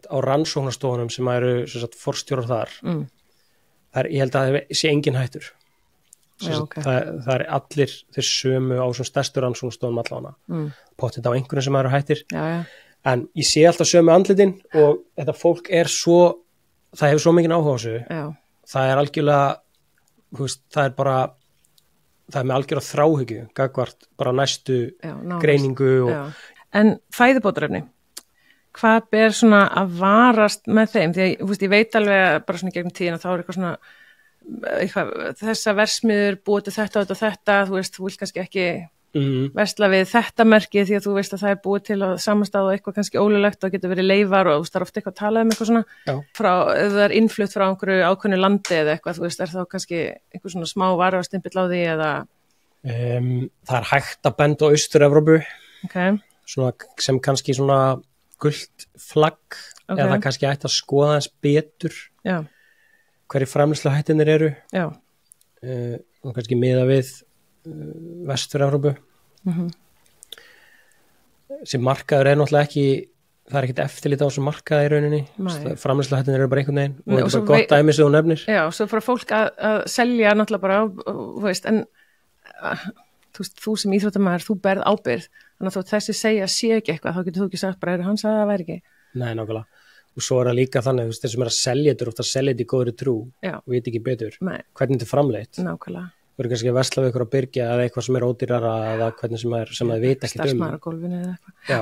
C: á rannsóknastofunum sem eru forstjórar þar ég held að það sé engin hættur það er allir þeir sömu á svona stærstu rannsóknastofum allavega pottet á einhvern sem eru hættir en ég sé alltaf sömu andlitin og þetta fólk er svo það hefur svo mikið áhuga á þessu það er algjörlega veist, það er bara það er með algjörlega þráhyggju gagvart bara næstu greiningu
B: En fæðubótarefni hvað ber svona að varast með þeim, því að ég veit alveg að bara svona gegnum tíðina þá er eitthvað svona þessa versmiður búið til þetta og þetta, þú veist, þú vilt kannski ekki versla við þetta merki því að þú veist að það er búið til að samanstaða eitthvað kannski ólulegt og getur verið leifar og það er ofta eitthvað að tala eitthvað svona ef það er innflutt frá einhverju ákveðnu landi eða eitthvað, þú veist, er þá kannski einhver svona smá varastimpill á því eða
C: það er hægt að benda á Austur-Evrópu svona, sem kannski svona gult flagg eða kannski ætti að skoða eins betur hverju framleiðsluhættirnir eru og kannski miða við Vestur-Evrópu sem markaður náttúrulega ekki, það ekkert eftirlit á þessu markaði í rauninni, framleiðsluhættirnir eru bara einhvern veginn og þetta er bara gott dæmi sem þú nefnir.
B: Já, svo fyrir fólk að selja náttúrulega bara, veist, en þú sem íþróttamaður, þú berð ábyrgð, þannig að þú þessi segja sé ekki eitthvað, þá getur þú ekki sagt bara, hann sagði að það væri ekki.
C: Nei, nákvæmlega. Og svo það líka þannig, þeir sem að selja þetta, ofta selja þetta í góðri trú og veit ekki betur. Nei. Hvernig þetta er framleitt.
B: Nákvæmlega.
C: Þú eru kannski að versla við ykkur að byrgja eða eitthvað sem er ódýrara eða hvernig sem það veit ekki
B: starfsmaðurgólfinu eða eitthvað.
C: Já,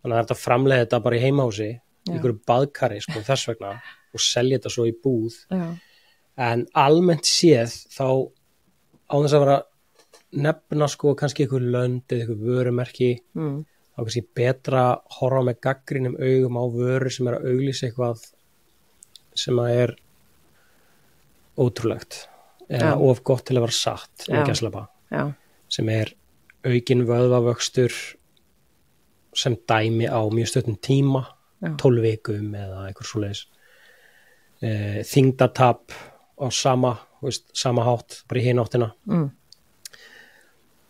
C: þannig að þetta framleiði þetta bara í heimahúsi, í ykkur baðkari sko, þess vegna og selja þetta svo í búð. Já. En almennt séð þá á þess að vera nefna sko kannski ykkur lönd eða ykkur vörumerki þá kannski betra horfa með gagnrýnum augum á vöru sem er að auglýsa eitthvað sem að er ótrúlegt eða of gott til að vera satt sem er aukin vöðvavöxtur sem dæmi á mjög stuttum tíma 12 vikum eða eitthvað svoleiðis þyngdartap á sama hátt bara í hina áttina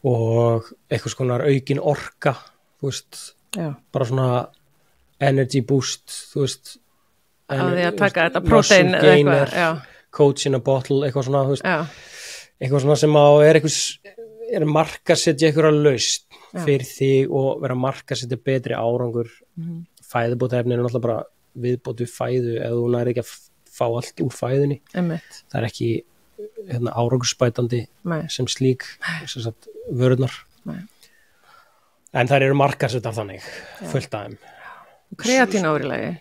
C: og eitthvað skonar aukin orka bara svona energy boost
B: að því að taka þetta prótein eða eitthvað
C: coach in a bottle, eitthvað svona eitthvað svona sem er markasetja eitthvað laust fyrir þig og vera markasetja betri árangur fæðubótaefni er náttúrulega bara viðbót við fæðu eða þú næri ekki að fá allt úr fæðunni það er ekki árangursbætandi sem slík sem sagt vörurnar en þær eru markasettar þannig fullt af þeim
B: kreatín ári lagi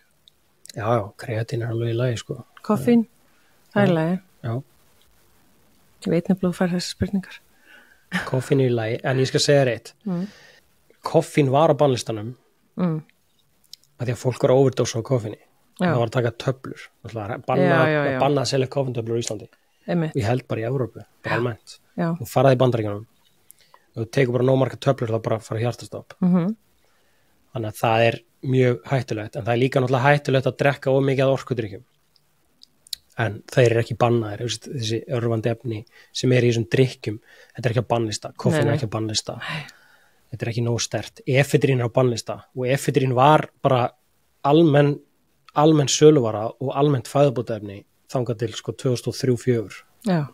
C: já, kreatín er alveg í lagi sko
B: koffín það er í lagi.
C: Já.
B: Ég veit nefnilega að fara þessar spurningar.
C: Koffín er í lagi, en ég skal segja reitt. Koffín var á bannlistanum að því að fólk var að overdósa á koffíni. Það var að taka töflur. Banna að selja koffíntöflur í Íslandi. Og ég held bara í Evrópu, bara almennt. Þú faraði í Bandaríkjunum. Þú tekur bara nóg marga töflur þá bara fara hjartastopp. Þannig að það er mjög hættulegt. En það er líka náttúrulega hættulegt að drekka of mikið af orkudrykkjum. En þeir eru ekki bannaðir, þessi örvandi efni sem er í þessum drykkjum, þetta er ekki á bannlista, koffín er ekki á bannlista, þetta er ekki nóg sterkt, efedrín er á bannlista og efedrín var bara almenn söluvara og almennt fæðubótaefni þangað til sko 2003-04. Já.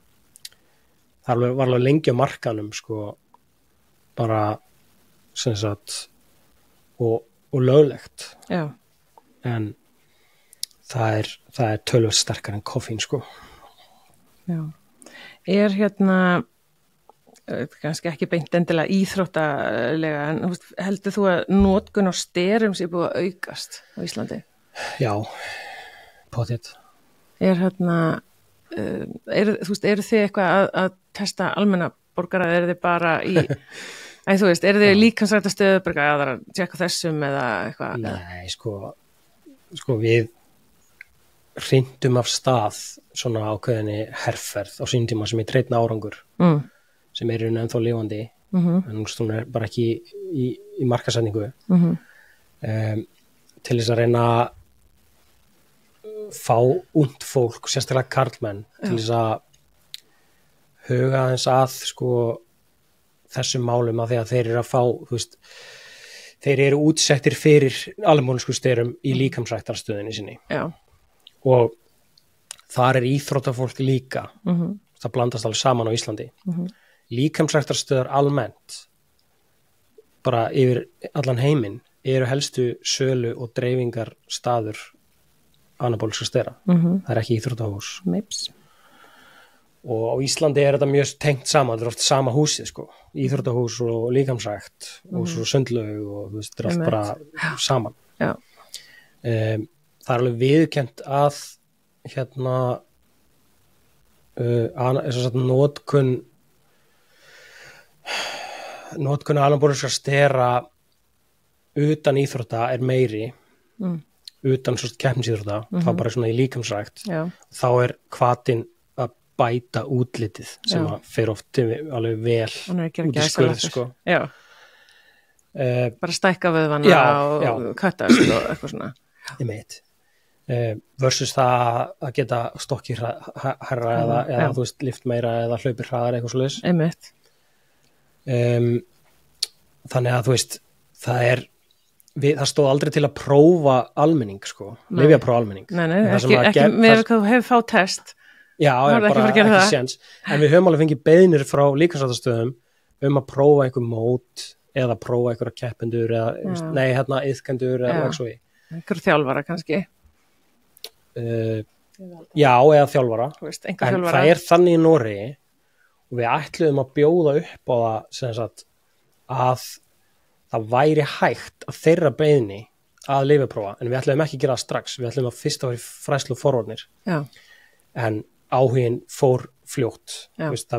C: Það var alveg lengi á markanum sko bara sem sagt og löglegt. Já. En það er tölvöld sterkar en koffín sko.
B: Já. Er kannski ekki beint endilega íþróttalega en heldur þú að notkun á sterum sé búið að aukast á Íslandi?
C: Já, potið.
B: Eru þið eitthvað að testa almenna borgara eða eru þið bara í eru þið líkansræktastöðu bara að tjekka þessum eða eitthvað?
C: Nei, sko við hrindum af stað svona ákveðinni herferð á sínum tíma sem er treitna árangur sem er ennþá lifandi en hún er bara ekki í markasetningu til þess að reyna að fá ungt fólk, sérstaklega karlmenn til þess að huga aðeins að sko þessum málum að því að þeir eru að fá þeir eru útsettir fyrir almúlsku styrum í líkamsræktarstöðinni sinni og þar er íþróttafólk líka það blandast alveg saman á Íslandi líkamsræktarstöðar almennt bara yfir allan heiminn eru helstu sölu og dreifingar staður anabóliska stera það er ekki íþróttahús og á Íslandi er þetta mjög tengt saman, þetta er oft sama húsið sko íþróttahús og líkamsrækt og svo sundlaug og þetta er allt bara saman það er alveg viðurkennt að notkun anabóliskra stera utan íþrótta er meiri utan svo keppnisíþrótta þá bara svona í líkamsrækt þá er hvatinn að bæta útlitið sem að fer oft alveg vel út í skurð sko
B: bara stækka vöðvana og köttast og eitthvað svona.
C: Ég meit. Versus það að geta stokkið herra eða þú veist, lift meira eða hlaupir hraðar eitthvað svoleiðis.
B: Einmitt.
C: Þannig að þú veist, það stóð aldrei til að prófa almenning, sko, lyfjaprófa almenning.
B: Nei, ekki með að þú hefur fá test.
C: Já, bara ekki séns. En við höfum alveg fengið beiðnir frá líkamsræktarstöðum að prófa einhver mót eða prófa einhverja keppendur eða iðkendur eða eitthvað svo í.
B: Einhver þjálfara kannski.
C: Já, eða þjálfara.
B: Veist,
C: en það þannig í Noregi og við ætluðum að bjóða upp á það sem sagt að það væri hægt að þeirra beiðni að lyfjaprófa, en við ætluðum ekki að gera það strax, við ætluðum að fyrst að vera fræðslu og forvarnir. En áhugin fór fljótt. Veist,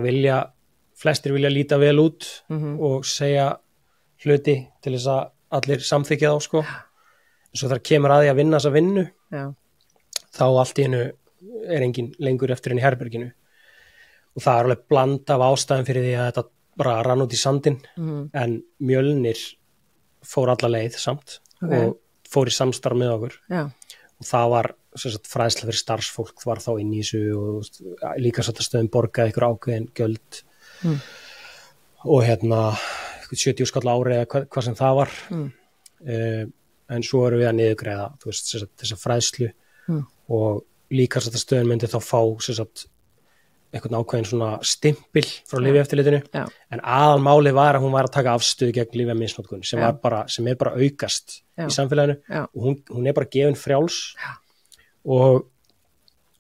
C: flestir vilja líta vel út og segja hluti til þess að allir samþykja þá, sko. En svo þegar kemur að því að vinna þessa vinnu, þá allt í einu engin lengur eftir henni í herberginu. Og það alveg bland af ástæðum fyrir því að þetta bara rann út í sandinn, en Mjölnir fór alla leið samt og fór í samstarf með okkur. Og það var fræðsla fyrir starfsfólk var þá inn í þessu og líkamsræktarstöðin borgaði ykkur ákveðin gjöld og 70 skall ári eða hvað sem það var. En svo erum við að niðurgreiða þessa fræðslu og líkamsræktarstöðin myndi þá fá einhvern ákveðin svona stimpil frá lyfjaeftirlitinu, en aðalmáli var að hún var að taka afstöðu gegn lyfjamisnotkun sem er bara aukast í samfélaginu og hún er bara gefin frjáls og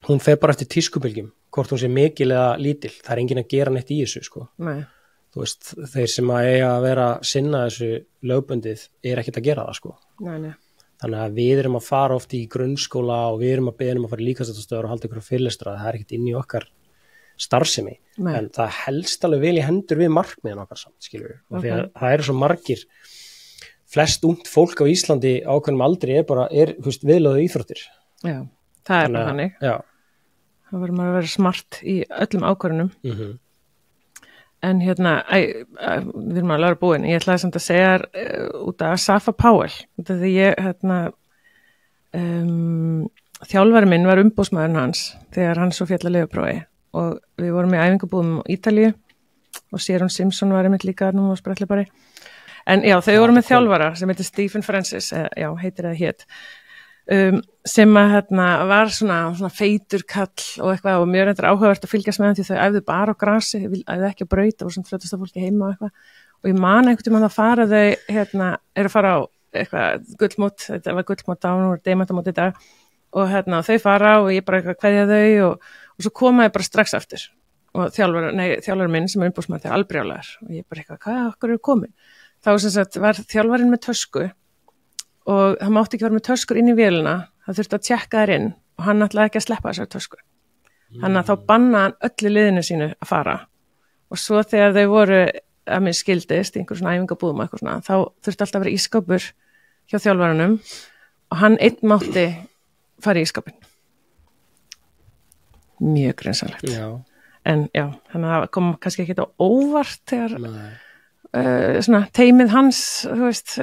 C: hún fer bara eftir tískubylgjum, hvort hún sé mikil eða lítil, það er enginn að gera neitt í þessu, sko. Þú veist, þeir sem að eiga að vera að sinna þessu lögbundið ekkert að gera það, sko. Þannig að við erum að fara oft í grunnskóla og við erum að beða að fara í líkamsræktarstöðvar og halda ykkur fyrirlestra, það er ekkert inn í okkar starfsemi, en það helst alveg vel í hendur við markmiðin okkar samt, skilur við, og því að það eru svo margir flest ungt fólk á Íslandi ákveðnum aldri viðlöðu íþróttir.
B: Já, það er bara hannig. Það verður maður að vera smart í öllum ákvörðunum. En við erum að lára búin, ég ætlaði samt að segja út af Safa Powell, því ég þjálfari minn var umboðsmaðurinn hans þegar hann svo féll að lyfjaprófi og við vorum í æfingabúðum á Ítalíu og Sharon Simpson var einmitt líka nú á sprettlipari. En já, þau voru með þjálfara sem heitir Stephen Francis, heitir það hét, sem að var svona feitur kall og eitthvað og mjög reyndar áhugavert að fylgjast með því þau æfðu bara á grasi, æfðu ekki að brauta og svona fljótast að fólki heima og eitthvað og ég man einhvern tímann að fara þau eru að fara á eitthvað gullmót, þetta var gullmót á nú, demantamót í dag og þau fara og ég bara eitthvað kveðja þau og svo komaði bara strax aftur og þjálfari minn sem er umboðsmaður þegar albrjálæður og ég bara eitthvað, hvað eru komin? Þá var þjálfarinn með tösku og það mátti ekki vera með töskur inn í vélina, það þurfti að tjekka þær inn og hann ætlaði ekki að sleppa þessar tösku. Þannig að þá bannaði hann öllu liðinu sínu að fara og svo þegar þau voru að mér skildist, einhver svona æfingabúðum eitthvað svona, þá þurfti alltaf að vera ískápur hjá þjálfaranum og hann einn mátti fara í ískápin. Mjög grunsamlegt. En já, þannig að það kom kannski ekki á óvart þegar svona teimið hans, þú veist,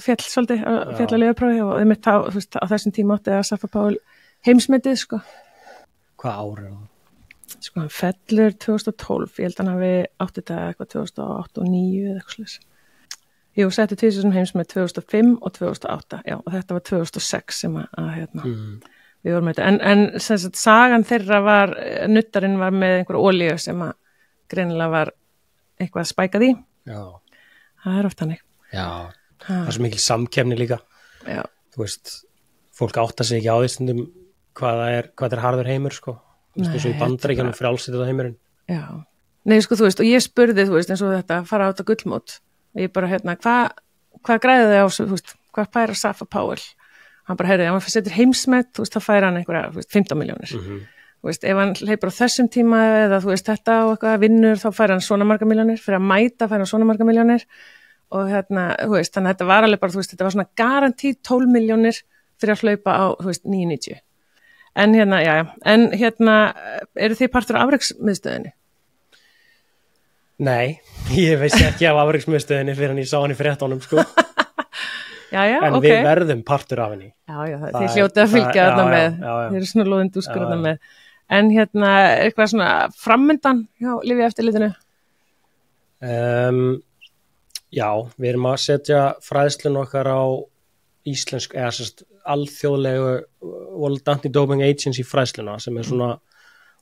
B: féll svolítið, féll að lyfjaprófi og einmitt á þessum tíma átti að Safa Powell heimsmetið, sko.
C: Hvað ár er það?
B: Sko, hann fellur 2012, ég held að hann hafi átti þetta eitthvað 2008 og 2009 eða eitthvað slags. Jú, setti tvisvar heimsmet 2005 og 2008, já, og þetta var 2006 sem við vorum með þetta, en sem sagt, sagan þeirra nuttarinn var með einhver olíu sem að greinilega var eitthvað spækað í. Já. Það er oft hannig. Já, það er
C: svo mikil samkeppni líka.
B: Já.
C: Þú veist, fólk átta sig ekki á því stundum hvað er harður heimur, sko. Þú veist, eins og í Bandaríkjunum frjálsýta heimurinn.
B: Já. Nei, sko, þú veist, og ég spurði, þú veist, eins og þetta, fara á þetta gullmót. Og ég bara, hvað græði þið á, þú veist, hvað færa Safa Powell? Hann bara, ef hann setur heimsmet, þú veist, þá fær hann einhverja, 15 milljónir. Þú veist, ef hann hleypur á þessum tíma eða þú veist, þetta og eitthvað vinnur, þá fær hann svona marga milljónir, fyrir að mæta fær hann svona marga milljónir og þú veist, þannig að þetta var alveg bara, þú veist, þetta var svona garantíð 12 milljónir fyrir að hlaupa á, þú veist, 990. En eru þið partur af afreksmiðstöðinni?
C: Nei, ég veist ekki af afreksmiðstöðinni fyrir hann ég sá hann í fréttunum sko. En við verðum partur af henni.
B: Já, þið hljótið að fylgja þarna með. Þið eru svona loðin dúskur þarna með. En eitthvað svona framundan hjá Lyfjaeftirlitinu?
C: Já, við erum að setja fræðslun okkar á íslensk, eða sérst alþjóðlegu World Anti-Doping Agency fræðsluna sem svona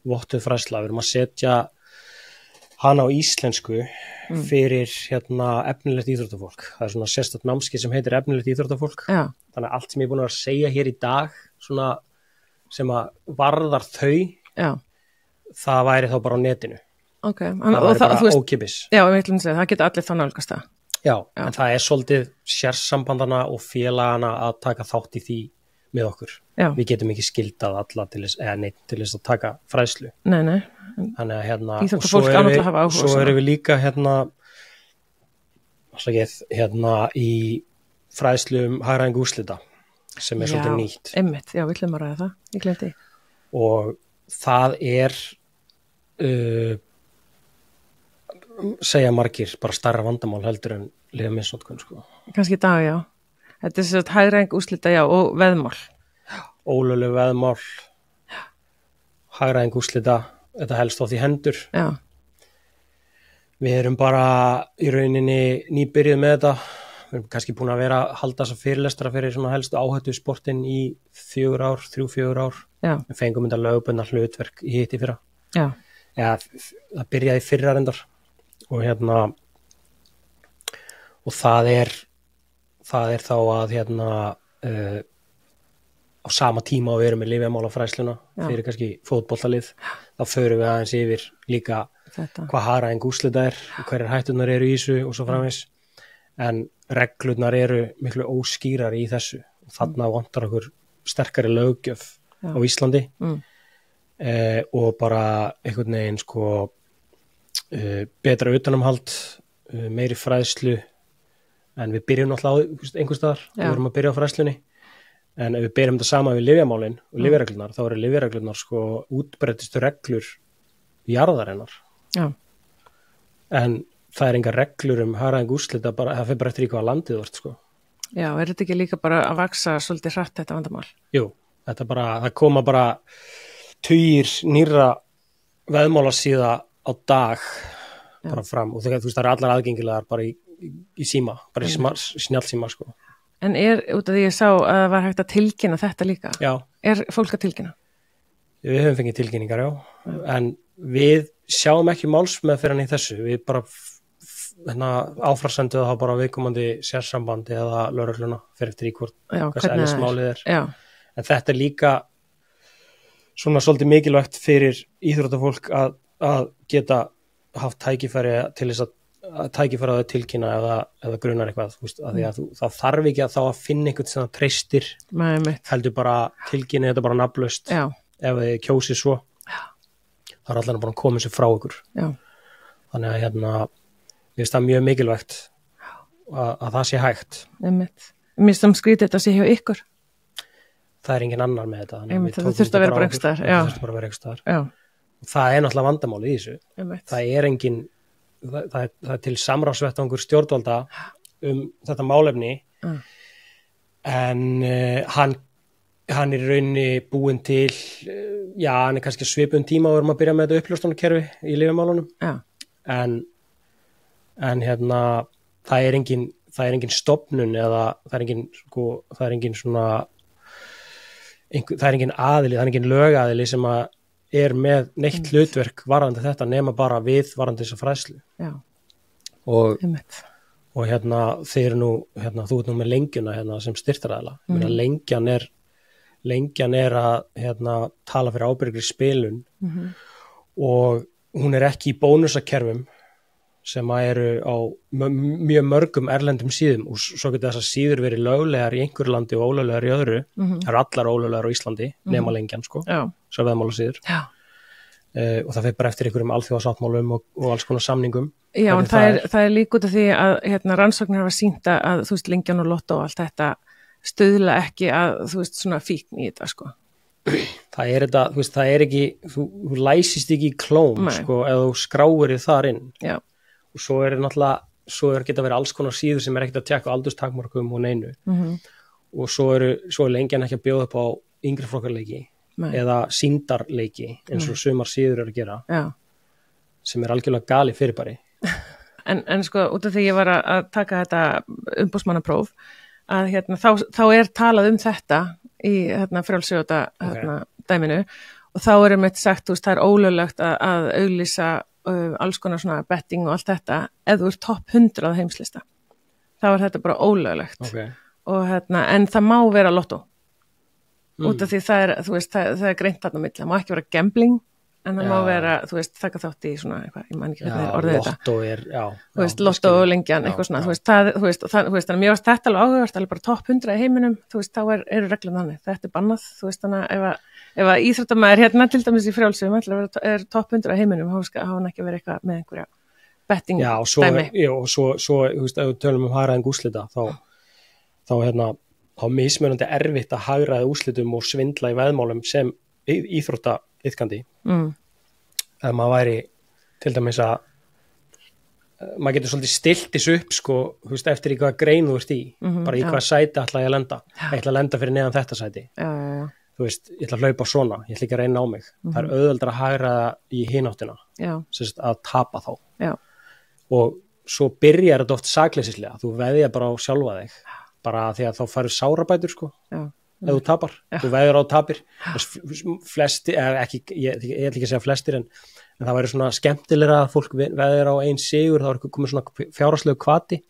C: vottuð fræðsla. Við erum að setja hana á íslensku fyrir efnilegt íþróttafólk. Það svona sérstakt námskeið sem heitir efnilegt íþróttafólk.
B: Já.
C: Þannig að allt sem ég er búin að segja hér í dag svona sem að varðar þau, það væri þá bara á netinu.
B: Okay.
C: Það væri bara ókipis.
B: Já, ég ætlum að segja, það geta allir þá nálgast það.
C: Já, en það er svolítið sérsambandana og félagana að taka þátt í því með okkur.
B: Já.
C: Við getum ekki skildað alla til þess að taka fræðslu.
B: Nei.
C: Þannig að
B: íþróttafólk á náttúrulega að hafa áhuga.
C: Svo erum við líka í fræðslu hagræðingu úrslita sem er svolítið nýtt.
B: Einmitt, já, við ætlum að ræða það, ég glemdi.
C: Og það er segja margir bara stærra vandamál heldur en lyfjamisnotkun sko.
B: Kannski í dag, já. Þetta er svolítið hagræðing úrslita, já, og veðmál.
C: Ólögleg veðmál, hagræðing úrslita, þetta helst á því hendur.
B: Já.
C: Við erum bara í rauninni nýbyrjuð með þetta. Við erum kannski búin að vera að halda þessa fyrirlestra fyrir svona helstu áhættu sportin í 3-4 ár.
B: Já.
C: Við fengum þetta lögbundna hlutverk í hitt í fyrra.
B: Já.
C: Það byrjaði fyrra reyndar og og það er þá að á sama tíma og við erum með lyfjamálafræðsluna fyrir kannski fótboltalið, þá förum við aðeins yfir líka hvað hagræðing úrslita er, hverjar hætturnar eru í þessu og svo framvegis, en reglurnar eru miklu óskýrar í þessu og þarna vantar okkur sterkari löggjöf á Íslandi og bara einhvern veginn sko betra utanumhald, meiri fræðslu, en við byrjum náttúrulega einhvers staðar, við erum að byrja á fræðslunni, en ef við byrjum þetta sama við lyfjamálin og lyfjareglurnar, þá eru lyfjareglurnar sko útbreiddustu reglur jarðarinnar.
B: Já.
C: En það er engar reglur hagræðing úrslita, bara það fer bara eftir í hvaða landið þú ert sko.
B: Já, er þetta ekki líka bara að vaksa svolítið hratt þetta vandamál?
C: Jú, það koma bara tugir nýrra veðmálasíða á dag bara fram og þú veist það eru allar aðgengilegar bara í síma, bara í snjallsíma sko.
B: En út af því ég sá að það var hægt að tilkynna þetta líka?
C: Já.
B: Er fólk að tilkynna?
C: Við höfum fengið tilkynningar, já. En við sjáum ekki málsmeðferðina í þessu, við bara áfrasendu það bara viðkomandi sérsambandi eða lögregluna fyrir eftir í hvers eðlismálið er.
B: Já.
C: En þetta er líka svona svolítið mikilvægt fyrir íþróttafólk að geta haft tækifæri til þess að tækifæri að tilkynna eða grunar eitthvað, þú veist, að því að það þarf ekki að þá að finna einhvern sem það treystir, heldur bara tilkynni þetta bara nafnlaust ef þið kjósið svo. Það er allan bara að koma sér frá ykkur. Já. Þannig að mér finnst það mjög mikilvægt að það sé hægt.
B: Mér finnst það skrítið þetta sé hjá ykkur.
C: Það er engin annar með þetta.
B: Það þurfti að vera bara einhvers staðar.
C: Það þurfti bara að vera einhvers staðar. Það er náttúrulega vandamáli í þessu. Það er engin það er til samráðsvettvangur stjórnvalda þetta málefni en hann er í rauninni búinn til hann er kannski svipun tíma og við erum að byrja með þetta uppljóstrunarkerfi í lyfjamálunum en það er engin stofnun eða það er engin aðili, það er engin lögaðili sem að er með neitt hlutverk varðandi þetta nema bara við varðandi þessa fræðslu.
B: Já.
C: Og þeir eru nú þú ert nú með lengjuna sem styrktaraðila. Lengjan er að tala fyrir ábyrgri spilun og hún er ekki í bónusakerfum sem eru á mjög mörgum erlendum síðum og svo getur þessar síður verið löglegar í einhverju landi og ólöglegar í öðru. Það eru allar ólöglegar á Íslandi nema lengjan sko. Svo veðmálasíður. Og það fer bara eftir einhverjum alþjóðasáttmálum og alls konar samningum.
B: Já, en það er líka út af því að rannsóknir hafa sýnt að þú veist lengjan og lottó og allt þetta stuðla ekki að þú veist svona fíkn í þetta sko.
C: Það er þetta, þú veist, það er ekki þú læsist ekki í klóm sko eða þú skráir þið þar inn.
B: Já.
C: og svo geta verið alls konar síður sem ekkert að tjekka aldurstakmörkum og neinu og svo er lengjan ekki að bjóða upp á yngri flokkarleiki eða sýndarleiki eins og sumar síður eru að gera sem er algjörlega gali fyrirbæri.
B: En sko, út af því ég var að taka þetta umboðsmannapróf að þá er talað þetta í frjálsjóta dæminu og þá er einmitt sagt, þú veist, það er ólöglegt að auglýsa alls konar svona betting og allt þetta ef þú ert topp 100 heimslista. Þá er þetta bara ólöglegt. Og en það má vera lottó. Út af því það er, þú veist, það er greint þarna á milli. Það má ekki vera gambling, en það má vera, þú veist, taka þátt í svona eitthvað, ég man ekki hvernig þeir orðið þetta.
C: Lottó er,
B: þú veist, lottó og lengjan, eitthvað svona, þú veist, þannig að mér varst þetta alveg áhugavert, alveg bara topp 100 í heiminum, þú veist, þá eru reglum þannig, þetta er bannað, þú veist, þannig að ef að íþróttamaður til dæmis í frjálsum, er topp 100 í heiminum, þá hann ekki verið eitthvað með einhverja betting dæmi.
C: Og svo, þú veist, ef við tölum hagræðing úrslita, þá mismunandi erfitt að hagræða úrslitum og svindla í veðmálum sem íþróttaiðkandi. Ef maður væri til dæmis að maður getur svolítið stillt þessu upp sko, þú veist, eftir í hvaða grein þú ert í, bara í hvaða sæti ætla ég að lenda. Ég ætla að lenda fyrir neðan þetta sæti. Þú veist, ég ætla að hlaupa svona, ég ætla ekki að reyna á mig. Það er auðveldara að hagræða í hináttina, að tapa þá. Og svo byrjar þetta oft sakleysislega, þú veðja bara á sjálfa þig. Bara því að þá færðu sárabætur sko ef þú tapar, þú veður á tapir flestir, ég ætla ekki að segja flestir en það væri svona skemmtilega að fólk veður á einn sigur, þá er komið svona fjárhagslegu hvati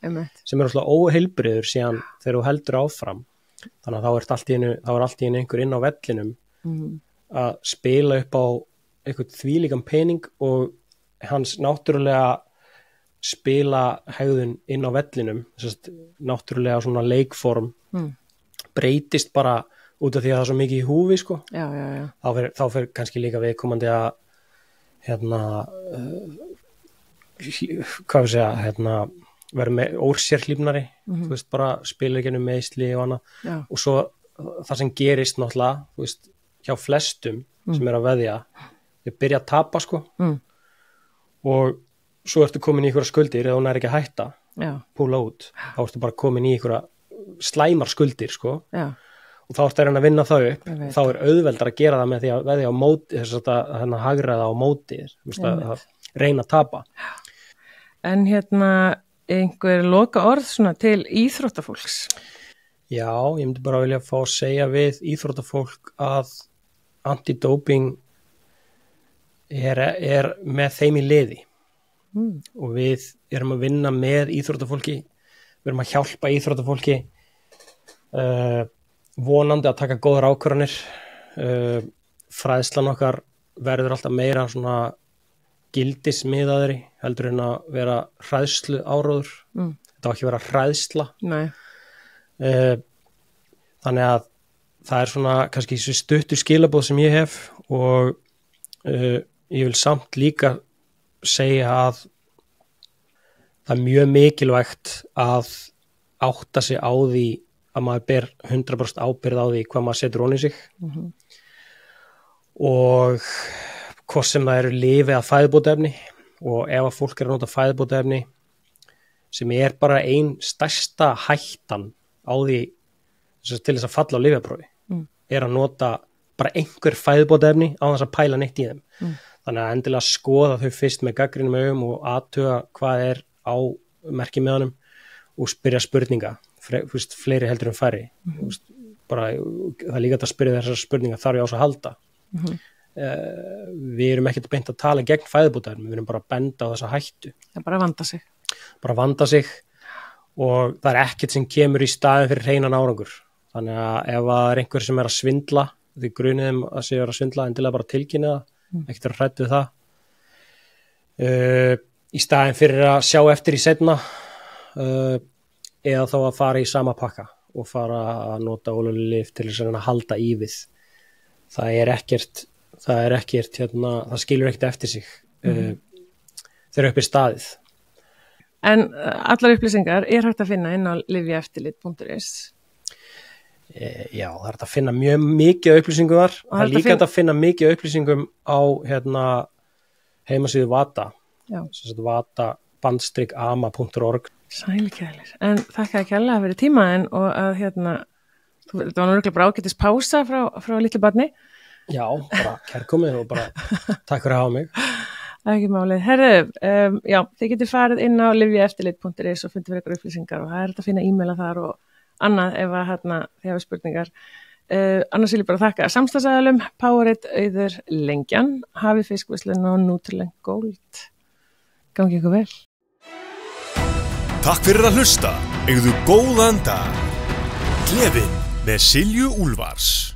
C: sem er alltaf óheilbriður síðan þegar þú heldur áfram þannig að þá er allt í einu einhver inn á vellinum að spila upp á einhvern þvílíkan pening og hans náttúrulega spila hegðun inn á vellinum, náttúrulega svona leikform breytist bara út af því að það er svo mikið í húfi sko. Þá fer kannski líka viðkomandi að hvað við segja vera með órsérhlífnari þú veist, bara spila ekki meðsli og annað og svo það sem gerist náttúrulega, þú veist, hjá flestum sem er að veðja, þau byrja að tapa sko og svo ertu komin í einhverja skuldir eða hún er ekki að hætta, púla út þá ertu bara komin í einhverja slæmar skuldir sko og þá ertu að reyna að vinna það upp, þá er auðveldar að gera það með því að veðja á móti þess að hagraða á móti að reyna að tapa.
B: En einhver loka orð svona til íþróttafólks?
C: Já, ég myndi bara vilja fá að segja við íþróttafólk að antidoping er með þeim í liði og við erum að vinna með íþróttafólki, við erum að hjálpa íþróttafólki vonandi að taka góðar ákvarðanir fræðslan okkar verður alltaf meira svona gildismiðaðri heldur en að vera hræðslu áróður þetta á ekki að vera hræðsla þannig að það er svona kannski stuttur skilaboð sem ég hef og ég vil samt líka segja að það er mjög mikilvægt að átta sig á því að maður ber 100% ábyrgð á því hvað maður setur onni sig og hvort sem það eru lyf eða fæðubótaefni og ef að fólk er að nota fæðubótaefni sem er bara ein stærsta hættan á því til þess að falla á lyfjaprófi er að nota bara einhver fæðubótaefni á þess að pæla neitt í þeim þannig að endilega skoða þau fyrst með gagnrýnum augum og athuga hvað er á merkimiðanum og spyrja spurninga fleiri heldur en færri bara, það er líka að spyrja þessar spurningar þarf ég á þess að halda við erum ekkert beint að tala gegn fæðubótaefnum, við erum bara að benda á þessa hættu
B: bara vanda sig
C: og það er ekkert sem kemur í staðin fyrir hreinan árangur þannig að ef það er einhver sem er að svindla því grunum að séu að svindla endilega bara tilkynna það ekkert að hræddu það í staðin fyrir að sjá eftir í seinna eða þá að fara í sama pakka og fara að nota ólögleg lyf til þess að halda í við það er ekkert það skilur ekkert eftir sig þegar upp er staðið.
B: En allar upplýsingar er hægt að finna inn á lyfjaeftirlit.is
C: Já, það er að finna mjög mikið upplýsingum þar og það er líka að finna mikið upplýsingum á heimasíðu Vata @ama.org.
B: Sælikælir. En þakka að kærlega fyrir tímaðin og að það var náttúrulega bara ágætis pása frá litlu barni.
C: Já, bara kærkomið og bara takk fyrir að hafa mig.
B: Ekki málið. Herðu, já, þið getur farið inn á livjaeftirlit.is og fundið fyrir ykkur upplýsingar og það er þetta að finna e-maila þar og annað ef að þið hafa spurningar. Annars vil ég bara þakka samstarfsaðilum, Powerade, Auður, Lengjan, Hafi fiskverslun og Nutrileng Gold. Gangi ykkur vel.
A: Takk fyrir að hlusta. Eigðu góðan dag. Gleðin með Silju Úlfars.